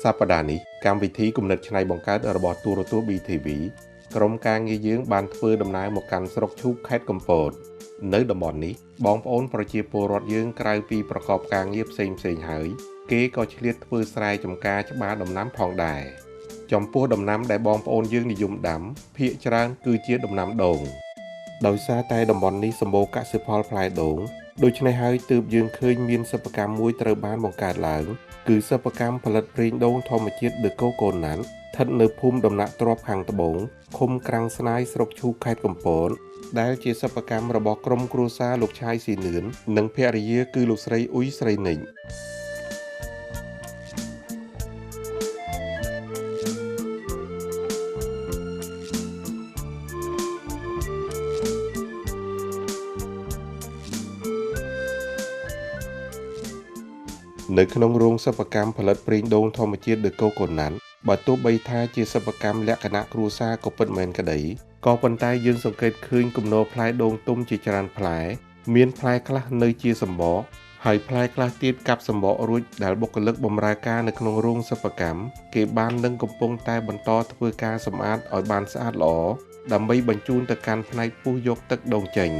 សប្តាហ៍នេះកម្មវិធីគំនិតច្នៃបង្កើតរបស់ទូរទស្សន៍ BTV ក្រុមការងារយើងបានធ្វើដំណើរមកកាន់ស្រុកឈូកខេត្តកំពតនៅតំបន់នេះបងប្អូនប្រជាពលរដ្ឋយើងក្រៅពីប្រកបការងារផ្សេងៗហើយគេក៏ឆ្លៀតធ្វើស្រែចម្ការច្បារដំណាំផងដែរចំពោះដំណាំដែលបងប្អូនយើងនិយមដាំភាគច្រើនគឺជាដំណាំដូងដោយសារតែតំបន់នេះសម្បូរកសិផលផ្លែដូងដូច្នេះហើយទើបយើងឃើញមានសិប្បកម្មមួយត្រូវបានបង្កើតឡើងគឺសិប្បកម្មផលិតប្រេងដូងធម្មជាតិ The Coconut ស្ថិតនៅភូមិដំណាក់ទ្រាប់ខាងត្បូងឃុំក្រាំងស្នាយស្រុកឈូកខេត្តកំពតដែលជាសិប្បកម្មរបស់ក្រុមគ្រួសារលោកឆាយស៊ីនឿននិងភរិយាគឺលោកស្រីអ៊ុយស្រីនិចនៅក្នុងរោងសិប្បកម្មផលិតប្រេងដូងធម្មជាតិ The Coconut បើទោះបីថាជាសិប្បកម្មលក្ខណៈគ្រួសារក៏ពិតមែនក្តីក៏ប៉ុន្តែយើងសង្កេតឃើញគំនរផ្លែដូងទុំជាច្រើនផ្លែមានផ្លែខ្លះនៅជាសម្បកហើយផ្លែខ្លះទៀតកាប់សម្បករួចដែលបុគ្គលិកបម្រើការនៅក្នុងរោងសិប្បកម្មគេបាននឹងកំពុងតែបន្តធ្វើការសម្អាតឲ្យបានស្អាតល្អដើម្បីបញ្ជូនទៅកាន់ផ្នែកពុះយកទឹកដូងចេញ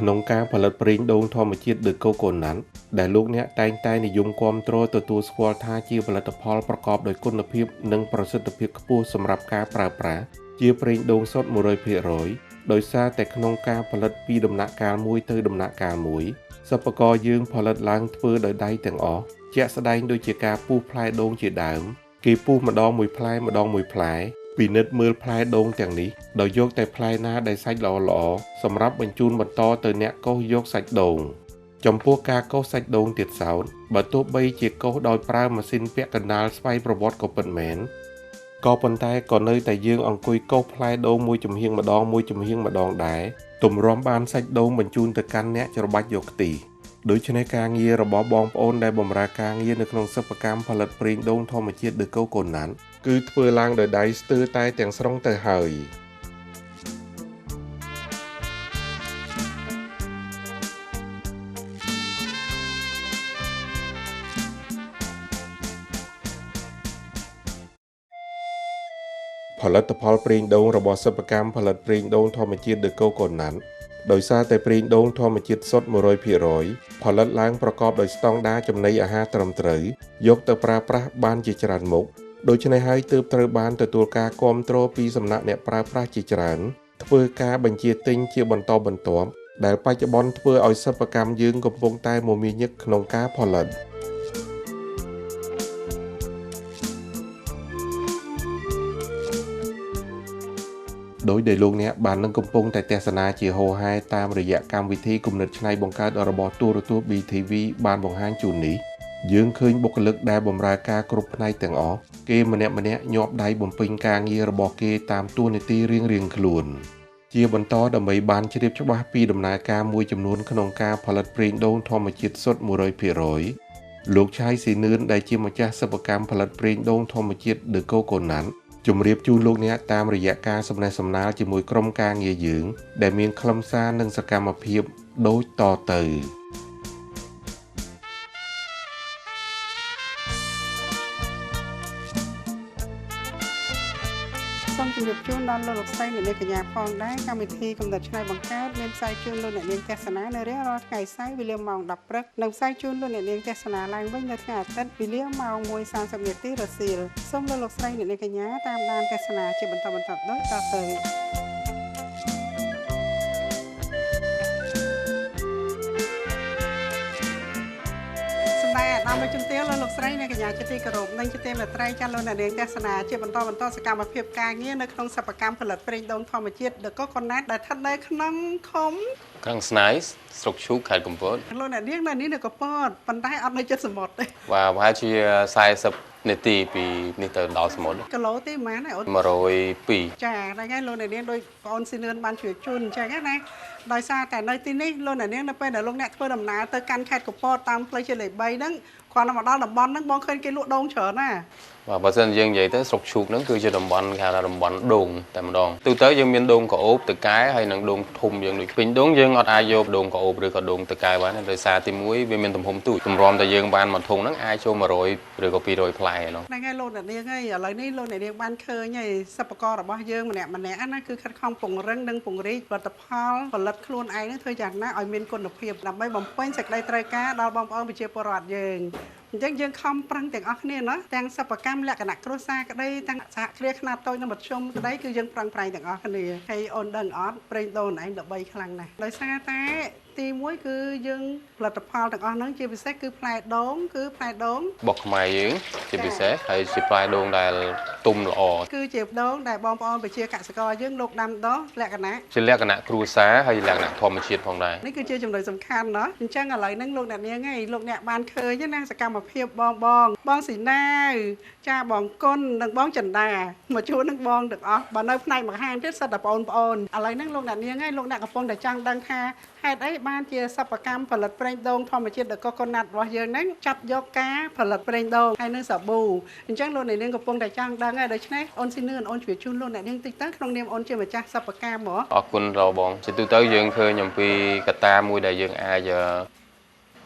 ក្នុងការផលិតប្រេងដូងធម្មជាតិ The Coconut ដែលលោកអ្នកតែងតែនិយមគាំទ្រទទួលស្គាល់ថាជាផលិតផលប្រកបដោយគុណភាពនិងប្រសិទ្ធភាពខ្ពស់សម្រាប់ការប្រើប្រាស់ជាប្រេងដូងសុទ្ធ 100% ដោយសារតែក្នុងការផលិតពីដំណាក់កាលមួយទៅដំណាក់កាលមួយសិប្បករយើងផលិតឡើងធ្វើដោយដៃទាំងអស់ជាក់ស្ដែងដូចជាការពុះផ្លែដូងជាដើមគេពុះម្ដងមួយផ្លែម្ដងមួយផ្លែពិនិត្យមើលផ្លែដូងទាំងនេះដោយយកតែផ្លែណាដែលសាច់ល្អៗសម្រាប់បញ្ជូនបន្តទៅអ្នកកោសយកសាច់ដូងចំពោះការកោសសាច់ដូងទៀតសោតបើទោះបីជាកោសដោយប្រើម៉ាស៊ីនពាក់កណ្ដាលស្វ័យប្រវត្តិក៏ពិតមែនក៏ប៉ុន្តែក៏នៅតែយើងអង្គុយកោសផ្លែដូងមួយចំហៀងម្ដងដែរទម្រាំបានសាច់ដូងបញ្ជូនទៅកាន់អ្នកច្របាច់យកខ្ទិះដូច្នេះការងាររបស់បងប្អូនដែលបម្រើការងារនៅក្នុងសិប្បកម្មផលិតប្រេងដូងធម្មជាតិ The Coconut គឺធ្វើឡើងដោយដៃស្ទើរតែទាំងស្រុងទៅហើយផលិតផលប្រេងដូងរបស់សិប្បកម្មផលិតប្រេងដូងធម្មជាតិ The Coconut ដោយសារតែប្រេងដូងធម្មជាតិសុទ្ធ 100% ផលិតឡើងប្រកបដោយស្តង់ដារចំណីអាហារត្រឹមត្រូវយកទៅប្រើប្រាស់បានជាច្រើនមុខដូច្នេះហើយទើបត្រូវបានទទួលការគាំទ្រពីសំណាក់អ្នកប្រើប្រាស់ជាច្រើនធ្វើការបញ្ជាទិញជាបន្តបន្ទាប់ដែលបច្ចុប្បន្នធ្វើឲ្យសិប្បកម្មយើងកំពុងតែមមាញឹកក្នុងការផលិតដោយដែលលោកអ្នកបាននឹងកំពុងតែទស្សនាជាហូរហែតាមរយៈកម្មវិធីគំនិតច្នៃបង្កើតរបស់ទូរទស្សន៍ BTV បានបង្ហាញជូននេះយើងឃើញបុគ្គលិកដែលបម្រើការគ្រប់ផ្នែកទាំងអស់គេម្នាក់ញាប់ដៃបំពេញការងាររបស់គេតាមតួនាទីរៀងៗខ្លួនជាបន្តដើម្បីបានជ្រាបច្បាស់ពីដំណើរការមួយចំនួនក្នុងការផលិតប្រេងដូងធម្មជាតិសុទ្ធ 100% លោកឆាយស៊ីនឿនដែលជាម្ចាស់សិប្បកម្មផលិតប្រេងដូងធម្មជាតិ The Coconut ជំរាបជូនលោកអ្នកតាមរយៈការសំណេះសំណាលជាមួយក្រុមការងារយើងដែលមានខ្លឹមសារនិងសកម្មភាពដូចតទៅសូមជម្រាបជូនដល់លោកស្រីអ្នកនាងកញ្ញាផងដែរកម្មវិធីកំណត់ឆ្នៃបង្កើតមានផ្សាយជូនលោកអ្នកនាងទស្សនានៅរាល់ថ្ងៃសៅរ៍វេលាម៉ោង 10 ព្រឹកនិងផ្សាយជូនលោកអ្នកនាងទស្សនាឡើងវិញនៅថ្ងៃអាទិត្យវេលាម៉ោង 1:30 នាទីរសៀលសូមលោកស្រីអ្នកនាងកញ្ញាតាមដានទស្សនាជាបន្តដូចតទៅអាដាមលោកជំទាវលោកស្រីអ្នកកញ្ញាជាទីគោរពនិងជាទីមេត្រីចាស់លោកអ្នកនាងទស្សនាជាបន្តសកម្មភាពការងារនៅក្នុងសិប្បកម្មផលិតប្រេងដូងធម្មជាតិ The Coconut ដែលស្ថិតនៅក្នុងឃុំក្រាំងស្នាយស្រុកឈូកខេត្តកំពតលោកអ្នកនាងនៅនេះនៅកំពតប៉ុន្តែអត់នៅជិតសមុទ្រទេបាទប្រហែលជា40នាទីពីនេះទៅដល់សមុទ្រគីឡូទេប៉ុន្មានអូន102ចាហ្នឹងហើយលោកអ្នកនាងដោយបងអូនស៊ីនឿនបានជួយជូនអញ្ចឹងណាដោយសារតែនៅទីនេះលោកអ្នកនាងនៅពេលដែលលោកអ្នកធ្វើដំណើរទៅកាន់ខេត្តកំពតតាមផ្លូវជាតិលេខ3ហ្នឹងគ គាត់មកដល់តំបន់ហ្នឹងបងឃើញគេលក់ដូងច្រើនណា vàបើសិនយើងនិយាយទៅស្រុកឈូកហ្នឹងគឺជាតំបន់គេហៅថាតំបន់ដូងតែម្ដងទូទៅយើងមានដូងកោបតកែហើយនឹងដូងធំយើងដូចពេញដូងយើងអត់អាចយកដូងកោបឬក៏ដូងតកែបានទេដោយសារទី1វាមានទំហំទូចទម្រាំតែយើងបានមួយធុងហ្នឹងអាចចូល100ឬក៏200ផ្លែហ្នឹង ហ្នឹងហើយលោកអ្នកនាងហើយឥឡូវនេះលោកអ្នកនាងបានឃើញហើយសិប្បកររបស់យើងម្នាក់ៗណាគឺខិតខំពង្រឹងនិងពង្រីកផលិតផលផលិតខ្លួនឯងហ្នឹងធ្វើយ៉ាងណាឲ្យមានគុណភាពដើម្បីបំពេញសេចក្តីត្រូវការដល់បងប្អូនប្រជាពលរដ្ឋយើងអញ្ចឹងយើងខំប្រឹងទាំងអស់គ្នាណាទាំងសិប្បកម្មលក្ខណៈគ្រួសារក្តីទាំងសហគ្រាសខ្នាតតូចនិងមធ្យមក្តីគឺយើងប្រឹងប្រែងទាំងអស់គ្នាហើយអូនដឹងអត់ប្រេងដូងឯងល្បីខ្លាំងណាស់ដោយសារតែទី1គឺយើងផលិតផលទាំងអស់ហ្នឹងជាពិសេសគឺផ្លែដូងគឺផ្លែដូង បុកខ្មែរយើងជាពិសេសហើយជាផ្លែដូងដែលទុំល្អ គឺជាដូងដែលបងប្អូនប្រជាកសិករយើងលោកដាំដុះលក្ខណៈ ជាលក្ខណៈគ្រួសារហើយលក្ខណៈធម្មជាតិផងដែរ នេះគឺជាចំណុចសំខាន់ណាអញ្ចឹងឥឡូវហ្នឹងលោកអ្នកនាងឯងលោកអ្នកបានឃើញណាសកម្មភាពបងស៊ីណាវចាបងគុណនិងបងចិន្តាមកជួបនឹងបងទាំងអស់បើនៅផ្នែកបង្ហាញទៀតសិតតែបងប្អូនឥឡូវហ្នឹងលោកអ្នកនាងឯងលោកអ្នកកំពុងតែចង់ដឹងថាហេតុអីបានជាសិប្បកម្មផលិតប្រេងដូងធម្មជាតិដ៏កុសកុណាត់របស់យើងហ្នឹងចាប់យកការផលិតប្រេងដូងហើយនឹងសាប៊ូអញ្ចឹងលោកអ្នកនាងកំពុងតែចង់ដឹងហើយដូច្នេះអូនស៊ីនឿនអូនជួយជូនលោកអ្នកនាងតិចទៅក្នុងនាមអូនជាម្ចាស់សិប្បកម្មហ៎ អរគុណដល់បងជាទូទៅយើងឃើញអំពីកត្តាមួយដែលយើងអាច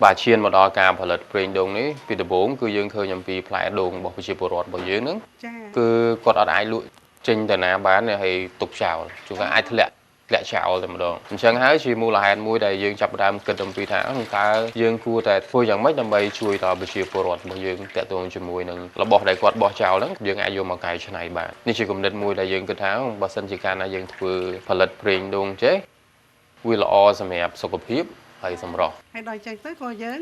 បាទឈានមកដល់ការផលិតប្រេងដូងនេះពីដំបូងគឺយើងឃើញអំពីផ្លែដូងរបស់ប្រជាពលរដ្ឋរបស់យើងហ្នឹង ចា គឺគាត់អត់អាចលក់ចេញទៅណាបានហើយទុកចោលជួនកាលអាចធ្លាក់ចោលតែម្ដងអញ្ចឹងហើយជាមូលហេតុមួយដែលយើងចាប់ផ្ដើមគិតអំពីថាតើយើងគួរតែធ្វើយ៉ាងម៉េចដើម្បីជួយដល់ប្រជាពលរដ្ឋរបស់យើងតាក់ទងជាមួយនឹងរបស់ដែលគាត់បោះចោលហ្នឹងយើងអាចយកមកកែច្នៃបាននេះជាគំនិតមួយដែលយើងគិតថាបើសិនជាការណាយើងធ្វើផលិតប្រេងដូងចេះវាល្អសម្រាប់សុខភាពហើយសម្រស់ ហើយដល់ចឹងទៅក៏យើង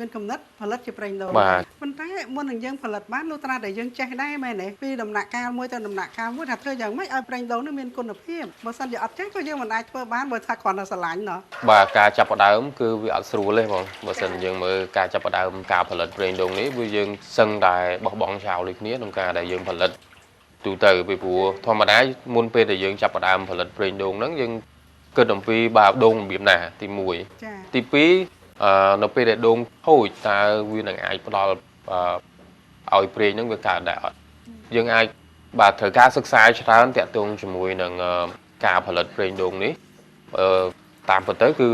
មានកំណត់ផលិតជាប្រេងដូង បាទ ប៉ុន្តែមុននឹងយើងផលិតបានលុះត្រាតែយើងចេះដែរមែនទេពីដំណាក់កាលមួយទៅដំណាក់កាលមួយថាធ្វើយ៉ាងម៉េចឲ្យប្រេងដូងនេះមានគុណភាពបើសិនជាអត់ចេះក៏យើងមិនអាចធ្វើបានបើថាគ្រាន់តែស្រឡាញ់ណោះ បាទការចាប់ផ្ដើមគឺវាអត់ស្រួលទេបងបើសិនយើងមើលការចាប់ផ្ដើមការផលិតប្រេងដូងនេះវាយើងសឹងតែបោះបង់ចោលដូចគ្នាក្នុងការដែលយើងផលិតទូទៅពីព្រោះធម្មតាមុនពេលដែលយើងចាប់ផ្ដើមផលិតប្រេងដូងហ្នឹងយើងគិតអំពីបាទដូងរបៀបណាទី1 ចា ទី2នៅពេលដែលដូងខូចតើវានឹងអាចផ្ដល់ឲ្យប្រេងហ្នឹងវាកើតដែរអត់យើងអាចបាទត្រូវការសិក្សាច្រើនតាក់ទងជាមួយនឹងការផលិតប្រេងដូងនេះតាមពិតទៅគឺ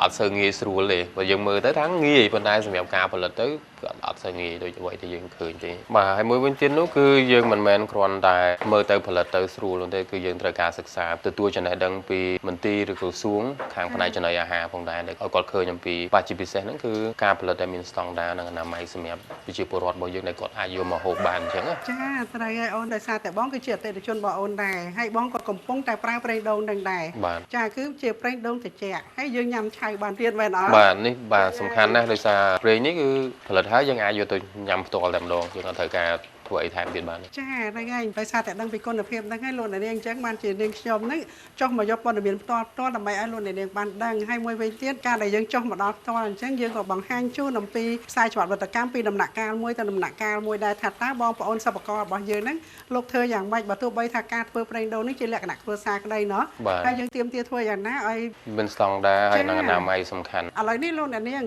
អត់សូវងាយស្រួលទេបើយើងមើលទៅថាងាយប៉ុន្តែសម្រាប់ការផលិតទៅគឺអត់សូវងាយដូចអ្វីដែលយើងឃើញទេបាទហើយមួយវិញទៀតនោះគឺយើងមិនមែនគ្រាន់តែមើលទៅផលិតទៅស្រួលនោះទេគឺយើងត្រូវការសិក្សាទទួលចំណេះដឹងពីមន្ទីរឬក្រសួងខាងផ្នែកចំណីអាហារផងដែរដែលឲ្យគាត់ឃើញអំពីបាទជាពិសេសហ្នឹងគឺការផលិតដែលមានស្តង់ដារនិងអនាម័យសម្រាប់ប្រជាពលរដ្ឋរបស់យើងដែលគាត់អាចយកមកហូបបានអញ្ចឹងណា ចាត្រូវហើយអូនដោយសារតែបងគឺជាអតិថិជនរបស់អូនដែរហើយបងក៏កំពុងតែប្រើប្រេងដូងនឹងដែរ បាទ ចាគឺជាប្រេងដូងត្រជាក់ហើយយើងញ៉ាំឆៅបានទៀតមែនអត់ បាទនេះបាទសំខាន់ណាស់ដោយសារប្រេងនេះគឺផលិតហើយយើងអាចយកទៅញ៉ាំផ្ទាល់តែម្ដងយើងអត់ត្រូវការធ្វើអីថែមទៀតបានទេ ចាហ្នឹងហើយដោយសារតែដឹងពីគុណភាពហ្នឹងហើយលោកអ្នកនាងអញ្ចឹងបានជានាងខ្ញុំហ្នឹងចុះមកយកព័ត៌មានផ្ទាល់ដើម្បីឲ្យលោកអ្នកនាងបានដឹងហើយមួយវិញទៀតការដែលយើងចុះមកដល់ផ្ទាល់អញ្ចឹងយើងក៏បង្ហាញជូនអំពីខ្សែច្បាប់វិទ្យកម្មពីដំណាក់កាលមួយទៅដំណាក់កាលមួយដែរថាតើបងប្អូនសិប្បកររបស់យើងហ្នឹងលោកធ្វើយ៉ាងម៉េចបើទោះបីថាការធ្វើប្រេងដូងនេះជាលក្ខណៈគ្រួសារក្តីណោះហើយយើងទៀមទាធ្វើយ៉ាងណាឲ្យ មានស្តង់ដារហើយនិងអនាម័យសំខាន់ ឥឡូវនេះលោកអ្នកនាង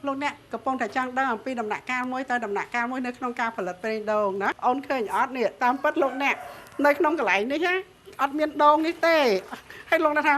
លោកអ្នកកំពុងតែចង់ដឹងអំពីដំណាក់កាលមួយទៅដំណាក់កាលមួយនៅក្នុងការផលិតប្រេងដូងណាអូនឃើញអត់នេះតាមពិតលោកអ្នកនៅក្នុងកន្លែងនេះណាអត់មានដូងនេះទេហើយលោកអ្នកថា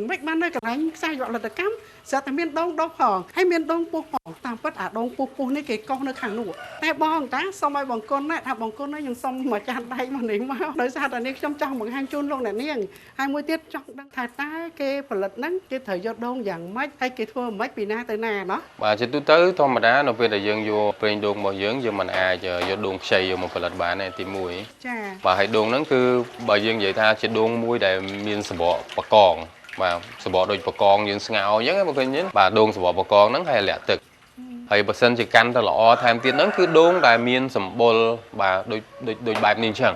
មិនបាននៅកន្លែងខ្សែផលិតកម្មស្រាប់តែមានដូងដុះផងហើយមានដូងពុះផងតាមពិតអាដូងពុះនេះគេកោសនៅខាងនោះតែបងតាសុំឲ្យបងគុណណាថាបងគុណនេះខ្ញុំសុំមកចាស់ដៃមកនេះមកដោយសារតែនេះខ្ញុំចង់បង្ហាញជូនលោកអ្នកនាងហើយមួយទៀតចង់ដឹងថាតើគេផលិតហ្នឹងគេត្រូវយកដូងយ៉ាងម៉េចហើយគេធ្វើម៉េចពីណាទៅណាណោះ បាទជាទូទៅធម្មតានៅពេលដែលយើងយកប្រេងដូងរបស់យើងមិនអាចយកដូងខ្ចីយកមកផលិតបានទេទី1 ចា បាទហើយដូងហ្នឹងគឺបើយើងនិយាយថាជាដូងមួយដែលមានសម្បកបកងបាទសម្បកដូចបកងយើងស្ងោរអញ្ចឹងបងឃើញទេបាទដូងសម្បកបកងហ្នឹងហើយលាក់ទឹកហើយបើសិនជាកាន់ទៅល្អថែមទៀតហ្នឹងគឺដូងដែលមានសម្បុរបាទដូចបែបនេះអញ្ចឹង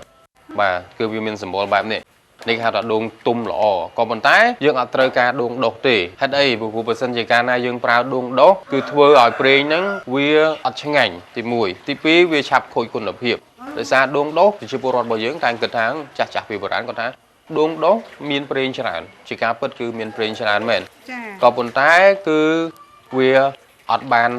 បាទគឺវាមានសម្បុរបែបនេះនេះគេហៅថាដូងទុំល្អក៏ប៉ុន្តែយើងអត់ត្រូវការដូងដុះទេហេតុអីព្រោះបើសិនជាកាលណាយើងប្រើដូងដុះគឺធ្វើឲ្យប្រេងហ្នឹងវាអត់ឆ្ងាញ់ទី1ទី2វាឆាប់ខូចគុណភាពដោយសារដូងដុះប្រជាពលរដ្ឋរបស់យើងតែងគិតថាចាស់ពីបុរាណគាត់ថាដូងដុះមានប្រេងច្រើនជាការពិតគឺមានប្រេងច្រើនមែន ចា ក៏ប៉ុន្តែគឺវាអត់បាន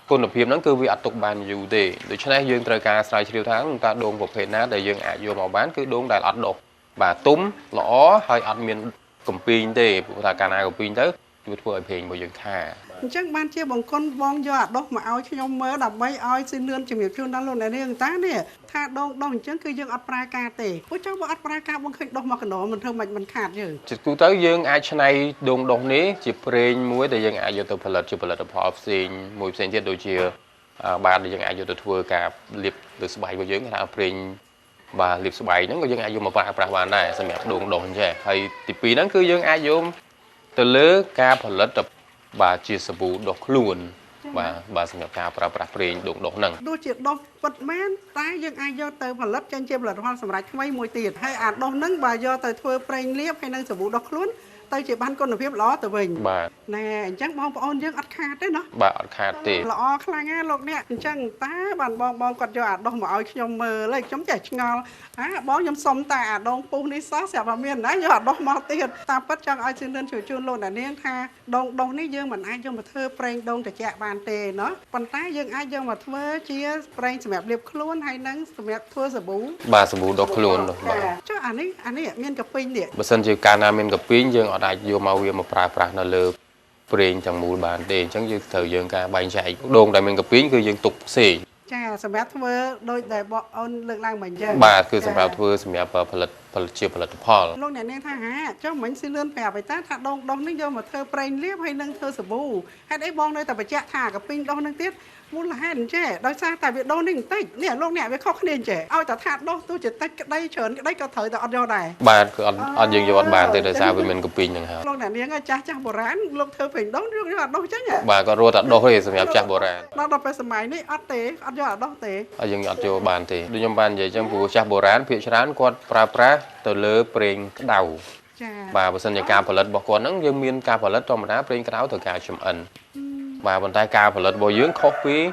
គុណភាពហ្នឹងគឺវាអត់ទុកបានយូរទេដូច្នេះយើងត្រូវការស្រាវជ្រាវថាតើដូងប្រភេទណាដែលយើងអាចយកមកបានគឺដូងដែលអត់ដុះបាទទុំល្អហើយអត់មានកំពីងទេព្រោះថាកាលណាកំពីងទៅវាធ្វើឲ្យប្រេងរបស់យើងខាត អញ្ចឹងបានជាបង្គន់បងយកអាដុសមកឲ្យខ្ញុំមើលដើម្បីឲ្យស៊ីនឿនជំរាបជូនដល់លោកអ្នកនាងតានេះថាដងដុសអញ្ចឹងគឺយើងអត់ប្រើការទេព្រោះចុះបើអត់ប្រើការបងឃើញដុសមកកណ្ដោមិនធ្វើមិនមិនខាតយើង ជាទូទៅយើងអាចឆ្នៃដូងដុសនេះជាប្រេងមួយដែលយើងអាចយកទៅផលិតជាផលិតផលផ្សេងមួយផ្សេងទៀតដូចជាបាទយើងអាចយកទៅធ្វើការលាបលើស្បែករបស់យើងគេថាប្រេងបាទលាបស្បែកហ្នឹងក៏យើងអាចយកមកប្រើប្រាស់បានដែរសម្រាប់ដូងដុសអញ្ចឹងហើយទី2ហ្នឹងគឺយើងអាចយកទៅលើការផលិតបាទជាសាប៊ូដុសខ្លួនបាទសម្រាប់ការប្រើប្រាស់ប្រេងដូងដុសហ្នឹង ដូចជាដុសពិតមែនតែយើងអាចយកទៅផលិតចេញជាផលិតផលសម្រាប់ថ្មីមួយទៀតហើយអាដុសហ្នឹងបើយកទៅធ្វើប្រេងលាបហើយនឹងសាប៊ូដុសខ្លួនទៅជាបានគុណភាពល្អទៅវិញបាទណែអញ្ចឹងបងប្អូនយើងអត់ខាតទេណា បាទអត់ខាតទេ ល្អខ្លាំងណាស់លោកអ្នកអញ្ចឹងតើបានបងគាត់យកអាដុសមកឲ្យខ្ញុំមើលហើយខ្ញុំចេះឆ្ងល់បងខ្ញុំសុំតែអាដងពុះនេះសោះស្រាប់តែមានណាយកអាដុសមកទៀតតាមពិតចង់ឲ្យជឿនជូនលោកអ្នកនាងថាដងដុសនេះយើងមិនអាចយកមកធ្វើប្រេងដូងត្រជាក់បានទេណាប៉ុន្តែយើងអាចយកមកធ្វើជាប្រេងសម្រាប់លាបខ្លួនហើយនឹងសម្រាប់ធ្វើសាប៊ូ បាទសាប៊ូដុសខ្លួនបាទ ចុះអានេះមានកពីងនេះ បើសិនជាកាលណាមានកពីងយើងអត់អាចយកមកវាមកប្រើប្រាស់នៅលើប្រេងទាំងមូលបានទេអញ្ចឹងយើងត្រូវយើងការបែងចែកដូងដែលមានកពីងគឺយើងទុកផ្សេង ចាសម្រាប់ធ្វើដោយដែលបងអូនលើកឡើងមកអញ្ចឹង បាទគឺសម្រាប់ធ្វើសម្រាប់ផលិតជាផលិតផល លោកអ្នកនាងថាចុះមិញស៊ីលឿនប្រាប់ឲ្យតាថាដងដុសនេះយកមកធ្វើប្រេងលាបហើយនឹងធ្វើសាប៊ូហេតុអីបងនៅតែបញ្ជាក់ថាកពីងដុសនឹងទៀតមូលហេតុអញ្ចេះដោយសារតែវាដូននេះបន្តិចនេះលោកអ្នកវាខុសគ្នាអញ្ចេះឲ្យតែថាដុសទោះជាតិចក្តីច្រើនក្តីក៏ត្រូវតែអត់យកដែរ បាទគឺអត់យើងយកអត់បានទេដោយសារវាមានកពីងហ្នឹងហើយ លោកអ្នកនាងចាស់បុរាណលោកធ្វើប្រេងដូងយកអត់ដុសអញ្ចឹង បាទក៏រត់តែដុសទេសម្រាប់ចាស់បុរាណ ដល់ពេលសម័យនេះអត់ទេអត់យកអត់ដុសទេ ហើយយើងអត់យកបានទេដូចខ្ញុំបាននិយាយអញ្ចឹងព្រោះចាស់បុរាណភាគច្រើនគាត់ប្រើប្រាស់ទៅលើប្រេងក្តៅ ចា បាទបើសិនជាការផលិតរបស់គាត់ហ្នឹងយើងមានការផលិតធម្មតាប្រេងក្តៅទៅការចម្អិនបាទប៉ុន្តែការផលិតរបស់យើងខុសពី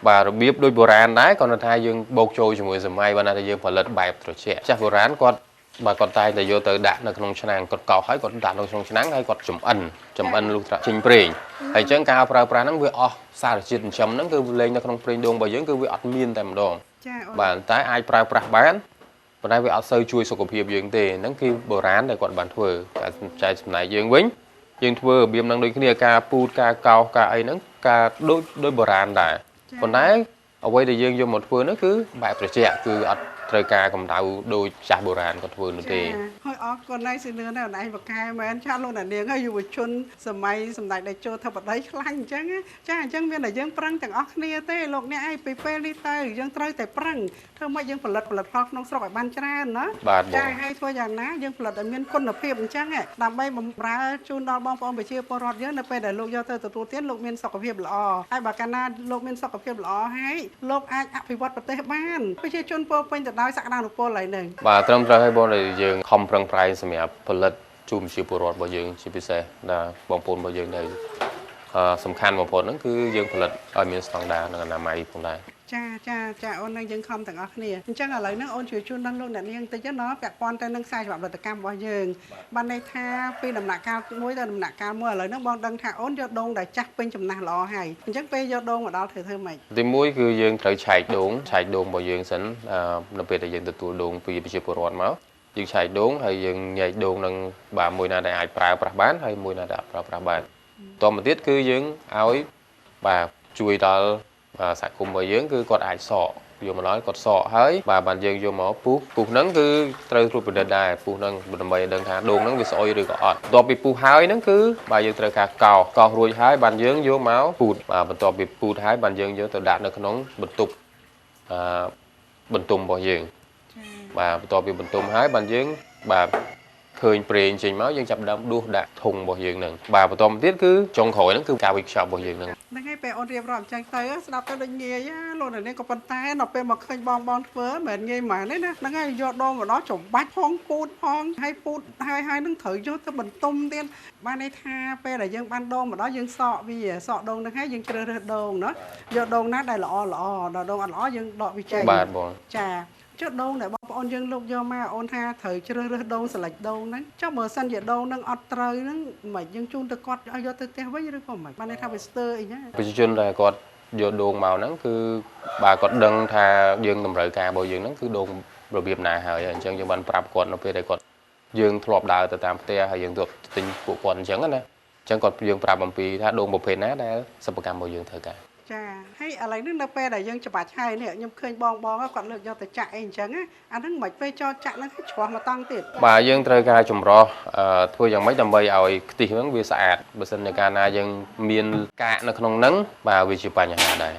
បាទរបៀបដូចបុរាណដែរគាត់ថាយើងបូកចូលជាមួយសម័យបានថាយើងផលិតបែបត្រជាក់ចាស់បុរាណគាត់បាទគាត់តែងតែយកទៅដាក់នៅក្នុងឆ្នាំងគាត់កោសហើយគាត់ដាក់នៅក្នុងឆ្នាំងហើយគាត់ចម្អិនលុះត្រាចេញប្រេងហើយអញ្ចឹងការប្រើប្រាស់ហ្នឹងវាអស់សារជាតិចិញ្ចឹមហ្នឹងគឺលេងនៅក្នុងប្រេងដូងរបស់យើងគឺវាអត់មានតែម្ដង ចា បាទតែអាចប្រើប្រាស់បានប៉ុន្តែវាអត់សូវជួយសុខភាពយើងទេហ្នឹងគឺបុរាណដែលគាត់បានធ្វើតែចែកចំណាយយើងវិញយើងធ្វើរបៀបហ្នឹងដូចគ្នាការពូតការកោសការអីហ្នឹងការដូចបុរាណដែរប៉ុន្តែអ្វីដែលយើងយកមកធ្វើនោះគឺបែបត្រជាក់គឺអត់ត្រូវការកម្ដៅដូចចាស់បុរាណគាត់ធ្វើនោះទេ ហើយអរគុណណៃស៊ីលឿនណាស់ណៃបកែមែនចាស់លោកអ្នកនាងហើយយុវជនសម័យសម្ដេចតេជោធិបតីខ្លាំងអញ្ចឹងចាអញ្ចឹងមានតែយើងប្រឹងទាំងអស់គ្នាទេលោកអ្នកឯងពីពេលនេះទៅយើងត្រូវតែប្រឹងធ្វើម៉េចយើងផលិតផលក្នុងស្រុកឲ្យបានច្រើនណាចាហើយធ្វើយ៉ាងណាយើងផលិតឲ្យមានគុណភាពអញ្ចឹងដើម្បីបម្រើជូនដល់បងប្អូនប្រជាពលរដ្ឋយើងនៅពេលដែលលោកយកទៅទទួលទានលោកមានសុខភាពល្អហើយបើកាលណាលោកមានសុខភាពល្អហើយលោកអាចអភិវឌ្ឍប្រទេសបានប្រជាជនពោពេញទៅដោយសក្តានុពលហើយនឹង បាទត្រឹមត្រូវហើយបងដែលយើងខំប្រឹងប្រែងសម្រាប់ផលិតជូនប្រជាពលរដ្ឋរបស់យើងជាពិសេសដល់បងប្អូនរបស់យើងដែលសំខាន់បំផុតហ្នឹងគឺយើងផលិតឲ្យមានស្តង់ដារនិងអនាម័យផងដែរ ចាអូននឹងយើងខំទាំងអស់គ្នាអញ្ចឹងឥឡូវហ្នឹងអូនជួយជូនដល់លោកអ្នកនាងតិចណាពាក់ព័ន្ធទៅនឹងខ្សែច្បាប់ផលិតកម្មរបស់យើងបានន័យថាពីដំណាក់កាលមួយទៅដំណាក់កាលមួយឥឡូវហ្នឹងបងដឹងថាអូនយកដូងដែលចាស់ពេញចំណាស់ល្អហើយអញ្ចឹងពេលយកដូងមកដល់ធ្វើម៉េច ទីមួយគឺយើងត្រូវឆែកដូងរបស់យើងសិននៅពេលដែលយើងទទួលដូងពីប្រជាពលរដ្ឋមកយើងឆែកដូងហើយយើងញែកដូងនឹងបាទមួយណាដែលអាចប្រើប្រាស់បានហើយមួយណាដែលអាចប្រើប្រាស់បានតទៅទៀតគឺយើងឲ្យបាទជួយដល់សហគមន៍របស់យើងគឺគាត់អាចសក់យកមកដល់គាត់សក់ហើយបាទបានយើងយកមកពុះហ្នឹងគឺត្រូវត្រួតពិនិត្យដែរពុះហ្នឹងដើម្បីដឹងថាដូងហ្នឹងវាស្អុយឬក៏អត់បន្ទាប់ពីពុះហើយហ្នឹងគឺបាទយើងត្រូវការកោសរួចហើយបានយើងយកមកពូតបាទបន្ទាប់ពីពូតហើយបានយើងយកទៅដាក់នៅក្នុងបន្ទប់បន្ទុំរបស់យើងបាទបន្ទាប់ពីបន្ទុំហើយបានយើងបាទឃើញប្រេងចេញមកយើងចាប់ដើមដួសដាក់ធុងរបស់យើងហ្នឹងបាទបន្តមកទៀតគឺចុងក្រោយហ្នឹងគឺការវេចខ្ចប់របស់យើងហ្នឹង ហ្នឹងហើយពេលអូនរៀបរាប់អញ្ចឹងទៅស្ដាប់ទៅដូចងាយលោកអ្នកនាងក៏ប៉ុន្តែដល់ពេលមកឃើញបងធ្វើមិនងាយហ្មងទេណាហ្នឹងហើយយកដូងមកដល់ចំបាច់ផងពូតផងហើយពូតហើយនឹងត្រូវយកទៅបន្ទុំទៀតបានន័យថាពេលដែលយើងបានដូងមកដល់យើងសក់វាសក់ដូងហ្នឹងហើយយើងជ្រើសរើសដូងណាយកដូងណាដែលល្អដល់ដូងអត់ល្អយើងដកវាចេញបាទបងចាចុះដូងដែលបងប្អូនយើងលោកយកមកអូនថាត្រូវជ្រើសរើសដូងស្លេចដូងហ្នឹងចុះបើសិនជាដូងហ្នឹងអត់ត្រូវហ្នឹងមិនយើងជូនទៅគាត់ឲ្យយកទៅផ្ទះវិញឬក៏មិនបានន័យថាវាស្ទើរអីណា ប្រជាជនដែលគាត់ យកដូងមកហ្នឹងគឺបាទគាត់ដឹងថាយើងតម្រូវការរបស់យើងហ្នឹងគឺដូងរបៀបណាហើយអញ្ចឹងយើងបានប្រាប់គាត់នៅពេលដែលគាត់យើងធ្លាប់ដើរទៅតាមផ្ទះហើយយើងទិញពួកគាត់អញ្ចឹងណាអញ្ចឹងគាត់យើងប្រាប់អំពីថាដូងប្រភេទណាដែលសិប្បកម្មរបស់យើងត្រូវការ ចាហើយឥឡូវនេះនៅពេលដែលយើងច្បាច់ហើយនេះខ្ញុំឃើញបងគាត់លើកយកទៅចាក់អីអញ្ចឹងអាហ្នឹងមិនពេលចោចាក់ហ្នឹងច្រោះមកតង់ទៀត បាទយើងត្រូវការចម្រោះធ្វើយ៉ាងម៉េចដើម្បីឲ្យខ្ទិះហ្នឹងវាស្អាតបើមិនជាកាលណាយើងមានកាកនៅក្នុងហ្នឹងបាទវាជាបញ្ហាដែរ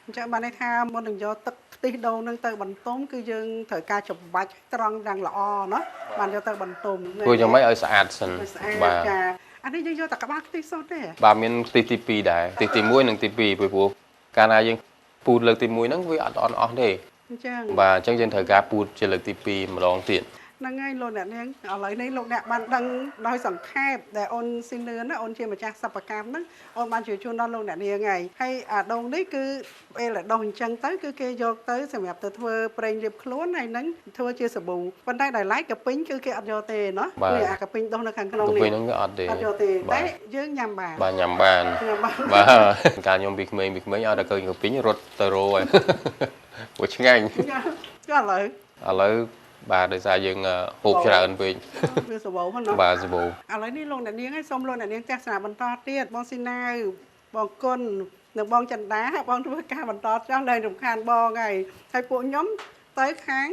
អញ្ចឹងបានន័យថាមុននឹងយកទឹកខ្ទិះដូងហ្នឹងទៅបន្ទុំគឺយើងត្រូវការច្បាច់ត្រង់យ៉ាងល្អណាបានយកទៅបន្ទុំ ធ្វើយ៉ាងម៉េចឲ្យស្អាតសិន បាទចាអានេះយើងយកតែក្បាលខ្ទិះសុទ្ធទេ បាទមានខ្ទិះទី2ដែរខ្ទិះទី1និងទី2ពីព្រោះកាលណាយើងពូតលើកទី1ហ្នឹងវាអត់អស់ទេ អញ្ចឹង បាទអញ្ចឹងយើងត្រូវការពូតជាលើកទី2ម្ដងទៀត ហ្នឹងហើយលោកអ្នកនាងឥឡូវនេះលោកអ្នកបានដឹងដោយសង្ខេបដែលអូនស៊ីនឿនណាអូនជាម្ចាស់សិប្បកម្មហ្នឹងអូនបានជួយជូនដល់លោកអ្នកនាងហើយហើយអាដូងនេះគឺពេលដែលដូងអញ្ចឹងទៅគឺគេយកទៅសម្រាប់ទៅធ្វើប្រេងរៀបខ្លួនហើយនឹងធ្វើជាសាប៊ូប៉ុន្តែដោយឡែកកាពីងគឺគេអត់យកទេណាគឺអាកាពីងដូងនៅខាងក្នុងនេះ កាពីងហ្នឹងវាអត់ទេ អត់យកទេតែយើងញ៉ាំបាន បាទញ៉ាំបាន ញ៉ាំបាន បាទកាលខ្ញុំពីក្មេងឲ្យតែឃើញកាពីងរត់ទៅរោហើយ ព្រោះឆ្ងាញ់ ចាឥឡូវ ឥឡូវបាទដោយសារយើងហូបច្រើនពេក វាសាប៊ូហ្នឹងណា បាទសាប៊ូ ឥឡូវនេះលោកអ្នកនាងឲ្យសូមលោកអ្នកនាងទស្សនាបន្តទៀតបងស៊ីណាវបងគុណនិងបងចន្ទាបងធ្វើការបន្តចង់ដែលរំខានបងហើយពួកខ្ញុំទៅខាង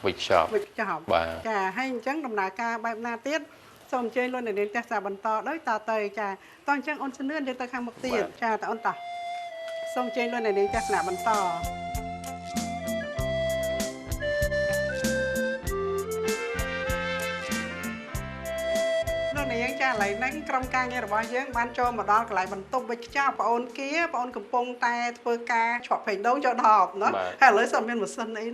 វិចប់ វិចចប់ បាទ ចាហើយអញ្ចឹងដំណើរការបែបណាទៀតសូមអញ្ជើញលោកអ្នកនាងទស្សនាបន្តដោយតទៅចាតោះអញ្ចឹងអូនសនឿនយើងទៅខាងមុខទៀតចាតអូនតោះសូមអញ្ជើញលោកអ្នកនាងទស្សនាបន្តលោកអ្នកនាងចាឥឡូវហ្នឹងក្រុមការងាររបស់យើងបានចូលមកដល់កន្លែងបន្ទប់វិចខ្ចប់បងអូនគៀបងអូនកំពុងតែធ្វើការឆក់ប្រេងដូងចូលដបណាហើយឥឡូវសោះមានម៉ាស៊ីនអី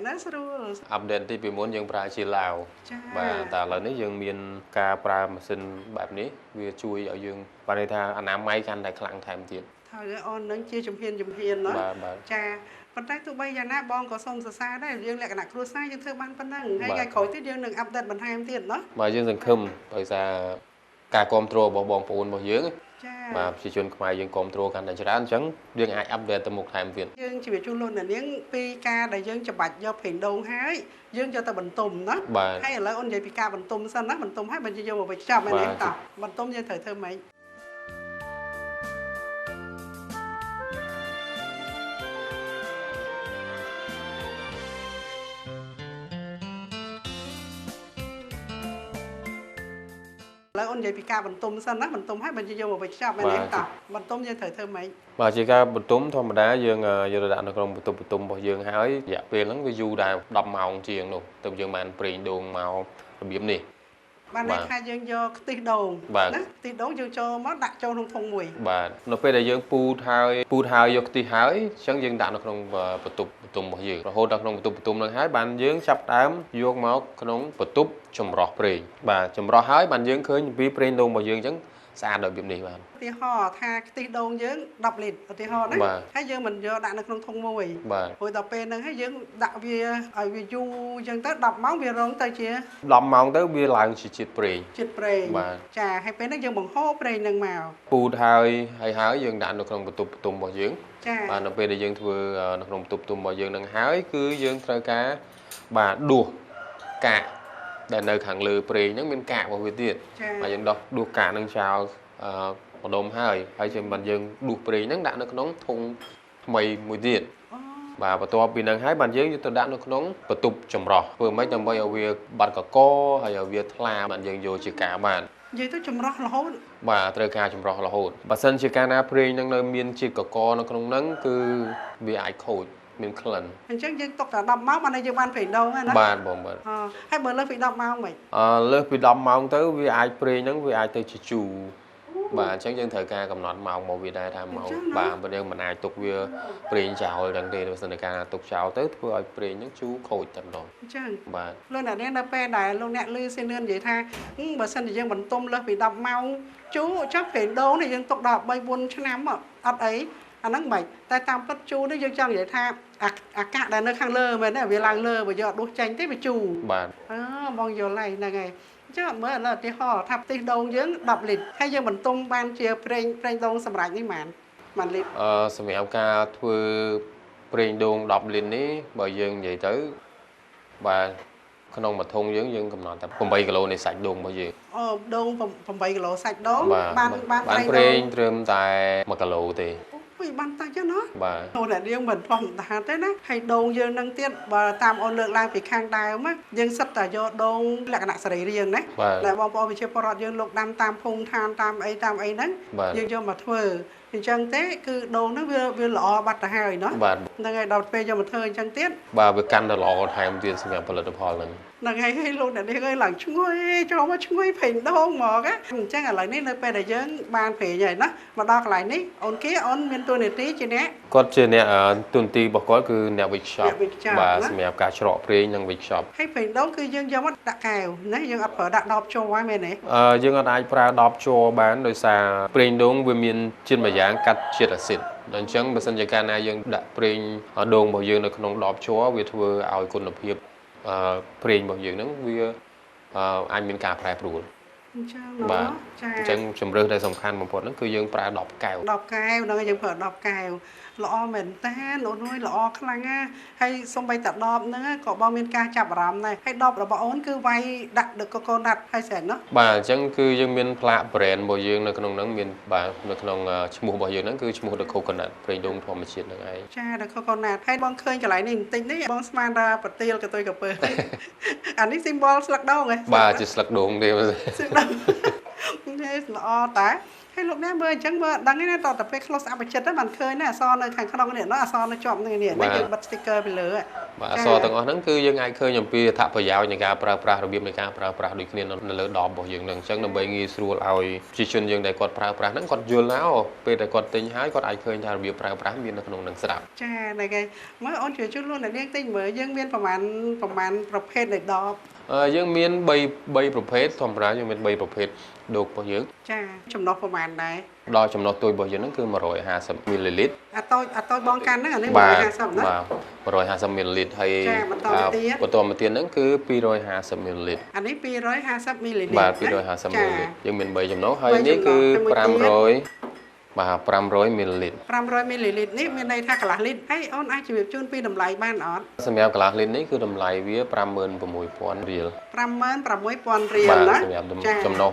ណាស្រួល អាប់ដេតទីពីមុនយើងប្រើជាឡាវ ចា បាទតែឥឡូវនេះយើងមានការប្រើម៉ាស៊ីនបែបនេះវាជួយឲ្យយើងបានន័យថាអនាម័យកាន់តែខ្លាំងថែមទៀត ហើយអូននឹងជាជំហានណា បាទ ចាប៉ុន្តែទោះបីយ៉ាងណាបងក៏សូមសរសើរដែរយើងលក្ខណៈគ្រួសារយើងធ្វើបានប៉ុណ្ណឹងហើយថ្ងៃក្រោយទៀតយើងនឹងអាប់ដេតបន្ថែមទៀតណា បាទយើងសង្ឃឹមដោយសារការគ្រប់គ្រងរបស់បងប្អូនរបស់យើង ចា បាទប្រជាជនខ្មែរយើងគ្រប់គ្រងកាន់តែច្រើនអញ្ចឹងយើងអាចអាប់ដេតទៅមុខថែមទៀត យើងជម្រាបជូនលោកអ្នកនាងពីការដែលយើងច្បាច់យកប្រេងដូងហើយយើងយកទៅបន្ទុំណា បាទ ហើយឥឡូវអូននិយាយពីការបន្ទុំសិនណាបន្ទុំហើយបើយើងយកមកវេចខ្ចប់មែនទេតោះបន្ទុំយើងត្រូវធ្វើម៉េច ឥឡូវអូននិយាយពីការបន្ទុំសិនណាបន្ទុំហើយបើយើងយកមកវេចខ្ចប់មែនទេតោះបន្ទុំយើងត្រូវធ្វើម៉េច បាទជាការបន្ទុំធម្មតាយើងយកទៅដាក់នៅក្នុងបន្ទប់បន្ទុំរបស់យើងហើយរយៈពេលហ្នឹងវាយូរដែរ10ម៉ោងជាងនោះទើបយើងបានប្រេងដូងមករបៀបនេះ បានន័យថាយើងយកខ្ទិះដូង បាទ ណាខ្ទិះដូងយើងចូលមកដាក់ចូលក្នុងធុងមួយ បាទនៅពេលដែលយើងពូតហើយយកខ្ទិះហើយអញ្ចឹងយើងដាក់នៅក្នុងបន្ទប់បន្ទុំរបស់យើងរហូតដល់ក្នុងបន្ទប់បន្ទុំហ្នឹងហើយបានយើងចាប់ដើមយកមកក្នុងបន្ទប់ចម្រោះប្រេងបាទចម្រោះហើយបានយើងឃើញពីប្រេងដូងរបស់យើងអញ្ចឹងស្អាតដល់របៀបនេះបាទ ឧទាហរណ៍ថាខ្ទិះដូងយើង10លីត្រឧទាហរណ៍ណា បាទ ហើយយើងមិនយកដាក់នៅក្នុងធុងមួយ បាទ ព្រោះដល់ពេលហ្នឹងហើយយើងដាក់វាឲ្យវាយូរអញ្ចឹងទៅ10ម៉ោងវារងទៅជា 10ម៉ោងទៅវាឡើងជាជាតិប្រេង ជាតិប្រេង បាទ ចាហើយពេលហ្នឹងយើងបង្ហូរប្រេងហ្នឹងមក ពូតហើយយើងដាក់នៅក្នុងបន្ទប់បន្ទុំរបស់យើង ចា បាទនៅពេលដែលយើងធ្វើនៅក្នុងបន្ទប់បន្ទុំរបស់យើងនឹងហើយគឺយើងត្រូវការបាទដួសកាកដែលនៅខាងលើប្រេងហ្នឹងមានកាករបស់វាទៀត ចា បាទយើងដួសកាកហ្នឹងចោលម្ដុំហើយចាំបានយើងដួសប្រេងហ្នឹងដាក់នៅក្នុងធុងថ្មីមួយទៀត អូ បាទបន្ទាប់ពីហ្នឹងហើយបានយើងយកទៅដាក់នៅក្នុងបន្ទប់ចម្រោះធ្វើម៉េចដើម្បីឲ្យវាបាត់កកហើយឲ្យវាថ្លាបានយើងយកជាការបាន និយាយទៅចម្រោះរហូត បាទត្រូវការចម្រោះរហូតបើសិនជាកាលណាប្រេងហ្នឹងនៅមានជាតិកកនៅក្នុងហ្នឹងគឺវាអាចខូចមានក្លិន អញ្ចឹងយើងទុកតែ10ម៉ោងបានតែយើងបានប្រេងដូងហើយណា បាទបងបាទ ហើយបើលើសពី10ម៉ោងមិន លើសពី10ម៉ោងទៅវាអាចប្រេងហ្នឹងវាអាចទៅជាជូរបាទអញ្ចឹងយើងត្រូវការកំណត់ម៉ោងមកវាដែរថាម៉ោងបាទបើយើងមិនអាចទុកវាប្រេងចោលទាំងទេបើសិនតែការទុកចោលទៅធ្វើឲ្យប្រេងហ្នឹងជូរខូចតែម្ដង អញ្ចឹង បាទ លោកអ្នកនាងនៅពេលដែលលោកអ្នកឮស៊ីនឿននិយាយថាបើសិនជាយើងបន្ទុំលើសពី10ម៉ោងជូរចុះប្រេងដូងនេះយើងទុកដល់3 4ឆ្នាំអត់អីអាហ្នឹងមិនតែតាមពិតជូរនេះយើងចង់និយាយថាអាកាសដែលនៅខាងលើមែនទេវាឡើងលើបើយកអត់ដួសចេញទេវាជូរ បាទ បងយល់ហើយហ្នឹងហើយអញ្ចឹងមើលឥឡូវឧទាហរណ៍ថាខ្ទិះដូងយើង10លីត្រហើយយើងបន្ទុំបានជាប្រេងដូងសម្រាប់នេះហ្មង ប มันลิตร សម្រាប់ការធ្វើប្រេងដូង10លីត្រនេះបើយើងនិយាយទៅបាទក្នុងមួយធុងយើងកំណត់តែ8គីឡូនៃសាច់ដូងរបស់យើង ដូង8គីឡូសាច់ដូង បានប្រេងត្រឹមតែ1គីឡូទេ អូយបានតាចឹងណា បាទ អូនអ្នកនាងមិនធម្មតាទេណាហើយដូងយើងនឹងទៀតបើតាមអូនលើកឡើងពីខាងដើមយើងសិតតែយកដូងលក្ខណៈសរីរាង្គណាដែលបងប្អូនវិជាពលរដ្ឋយើងលោកដាំតាមភូមិឋានតាមអីហ្នឹងយើងយកមកធ្វើអញ្ចឹងទេគឺដូងហ្នឹងវាល្អបាត់ទៅហើយណា បាទ ហ្នឹងហើយដល់ពេលយកមកធ្វើអញ្ចឹងទៀត បាទវាកាន់តែល្អថែមទៀតសម្រាប់ផលិតផលហ្នឹង ហ្នឹងហើយលោកអ្នកនាងអើយឡើងឈ្ងុយចូលមកឈ្ងុយប្រេងដូងហ្មងអញ្ចឹងឥឡូវនេះនៅពេលដែលយើងបានប្រេងហើយណាមកដល់កន្លែងនេះអូនគេអូនមានតួនាទីជាអ្នក គាត់ជាអ្នកទូនទីរបស់គាត់គឺអ្នកវិច្ឆ័ពបាទសម្រាប់ការច្រកប្រេងនិងវិច្ឆ័ព ហើយប្រេងដូងគឺយើងយកមកដាក់កែវណាយើងអត់ប្រើដាក់ដបចូលហើយមែនទេ យើងអត់អាចប្រើដបជ័របានដោយសារប្រេងដូងវាមានជាតិមួយយ៉ាងកាត់ជាតិអាស៊ីតអញ្ចឹងបើសិនជាកាលណាយើងដាក់ប្រេងដូងរបស់យើងនៅក្នុងដបជ័រវាធ្វើឲ្យគុណភាពប្រេងរបស់យើងហ្នឹងវាអាចមានការប្រែប្រួល អញ្ចឹង បាទ ចា អញ្ចឹងជំរឿសដែលសំខាន់បំផុតហ្នឹងគឺយើងប្រើដបកែវ ដបកែវហ្នឹងយើងប្រើដបកែវល្អមែនតើអូនអើយល្អខ្លាំងណាស់ហើយសំបីតែដបហ្នឹងក៏បងមានការចាប់អារម្មណ៍ដែរហើយដបរបស់អូនគឺវាយដាក់ដឹកកកូណាត់ហើយស្រេចណា បាទអញ្ចឹងគឺយើងមានផ្លាក brand របស់យើងនៅក្នុងហ្នឹងមានបាទនៅក្នុងឈ្មោះរបស់យើងហ្នឹងគឺឈ្មោះ The Coconut ប្រេងដូងធម្មជាតិហ្នឹងឯង ចាដឹកកកូណាត់ហើយបងឃើញកន្លែងនេះបន្តិចនេះបងស្មានថាប្រទាលកតុយកពើ អានេះ symbol ស្លឹកដូងហ៎ បាទជាស្លឹកដូងទេ ស្លឹកដូងនេះល្អតាហើយលោកអ្នកមើលអញ្ចឹងមើលដឹងទេណាតទៅពេល close up ចិត្តហ្នឹងបានឃើញណាអសរនៅខាងក្នុងនេះណាអសរនៅជាប់នេះនេះយើងបិទ sticker ពីលើ បាទអសរទាំងអស់ហ្នឹងគឺយើងអាចឃើញអំពីអត្ថប្រយោជន៍នៃការប្រើប្រាស់របៀបនៃការប្រើប្រាស់ដូចគ្នានៅលើដបរបស់យើងហ្នឹងអញ្ចឹងដើម្បីងាយស្រួលឲ្យប្រជាជនយើងដែលគាត់ប្រើប្រាស់ហ្នឹងគាត់យល់ណាពេលដែលគាត់ទិញហើយគាត់អាចឃើញថារបៀបប្រើប្រាស់មាននៅក្នុងហ្នឹងស្រាប់ ចាហ្នឹងហើយមើលអូនជួយជួយលោកអ្នកនាងទិញមើលយើងមានប្រមាណប្រភេទនៃដប យើងមាន3ប្រភេទធម្មតាយើងមាន3ប្រភេទដូងរបស់យើង ចាចំណុះប្រមាណដែរ ដល់ចំណុះទូចរបស់យើងហ្នឹងគឺ150មីលីលីត្រ អាតូចបងកាន់ហ្នឹងអានេះ បាទ 150ណា បាទ150មីលីលីត្រហើយ ចាបន្តមកទៀត បន្តមកទៀតហ្នឹងគឺ250មីលីលីត្រ អានេះ250មីលីលីត្រ បាទ250មីលីលីត្រយើងមាន3ចំណុះហើយនេះគឺ500បាទ500មីលីលីត្រ 500មីលីលីត្រនេះមានន័យថាកន្លះលីត្រហើយអូនអាចជម្រាបជូនពីតម្លៃបានអត់ សម្រាប់កន្លះលីត្រនេះគឺតម្លៃវា56000រៀល 56000រៀល បាទ ណា សម្រាប់ចំណុះ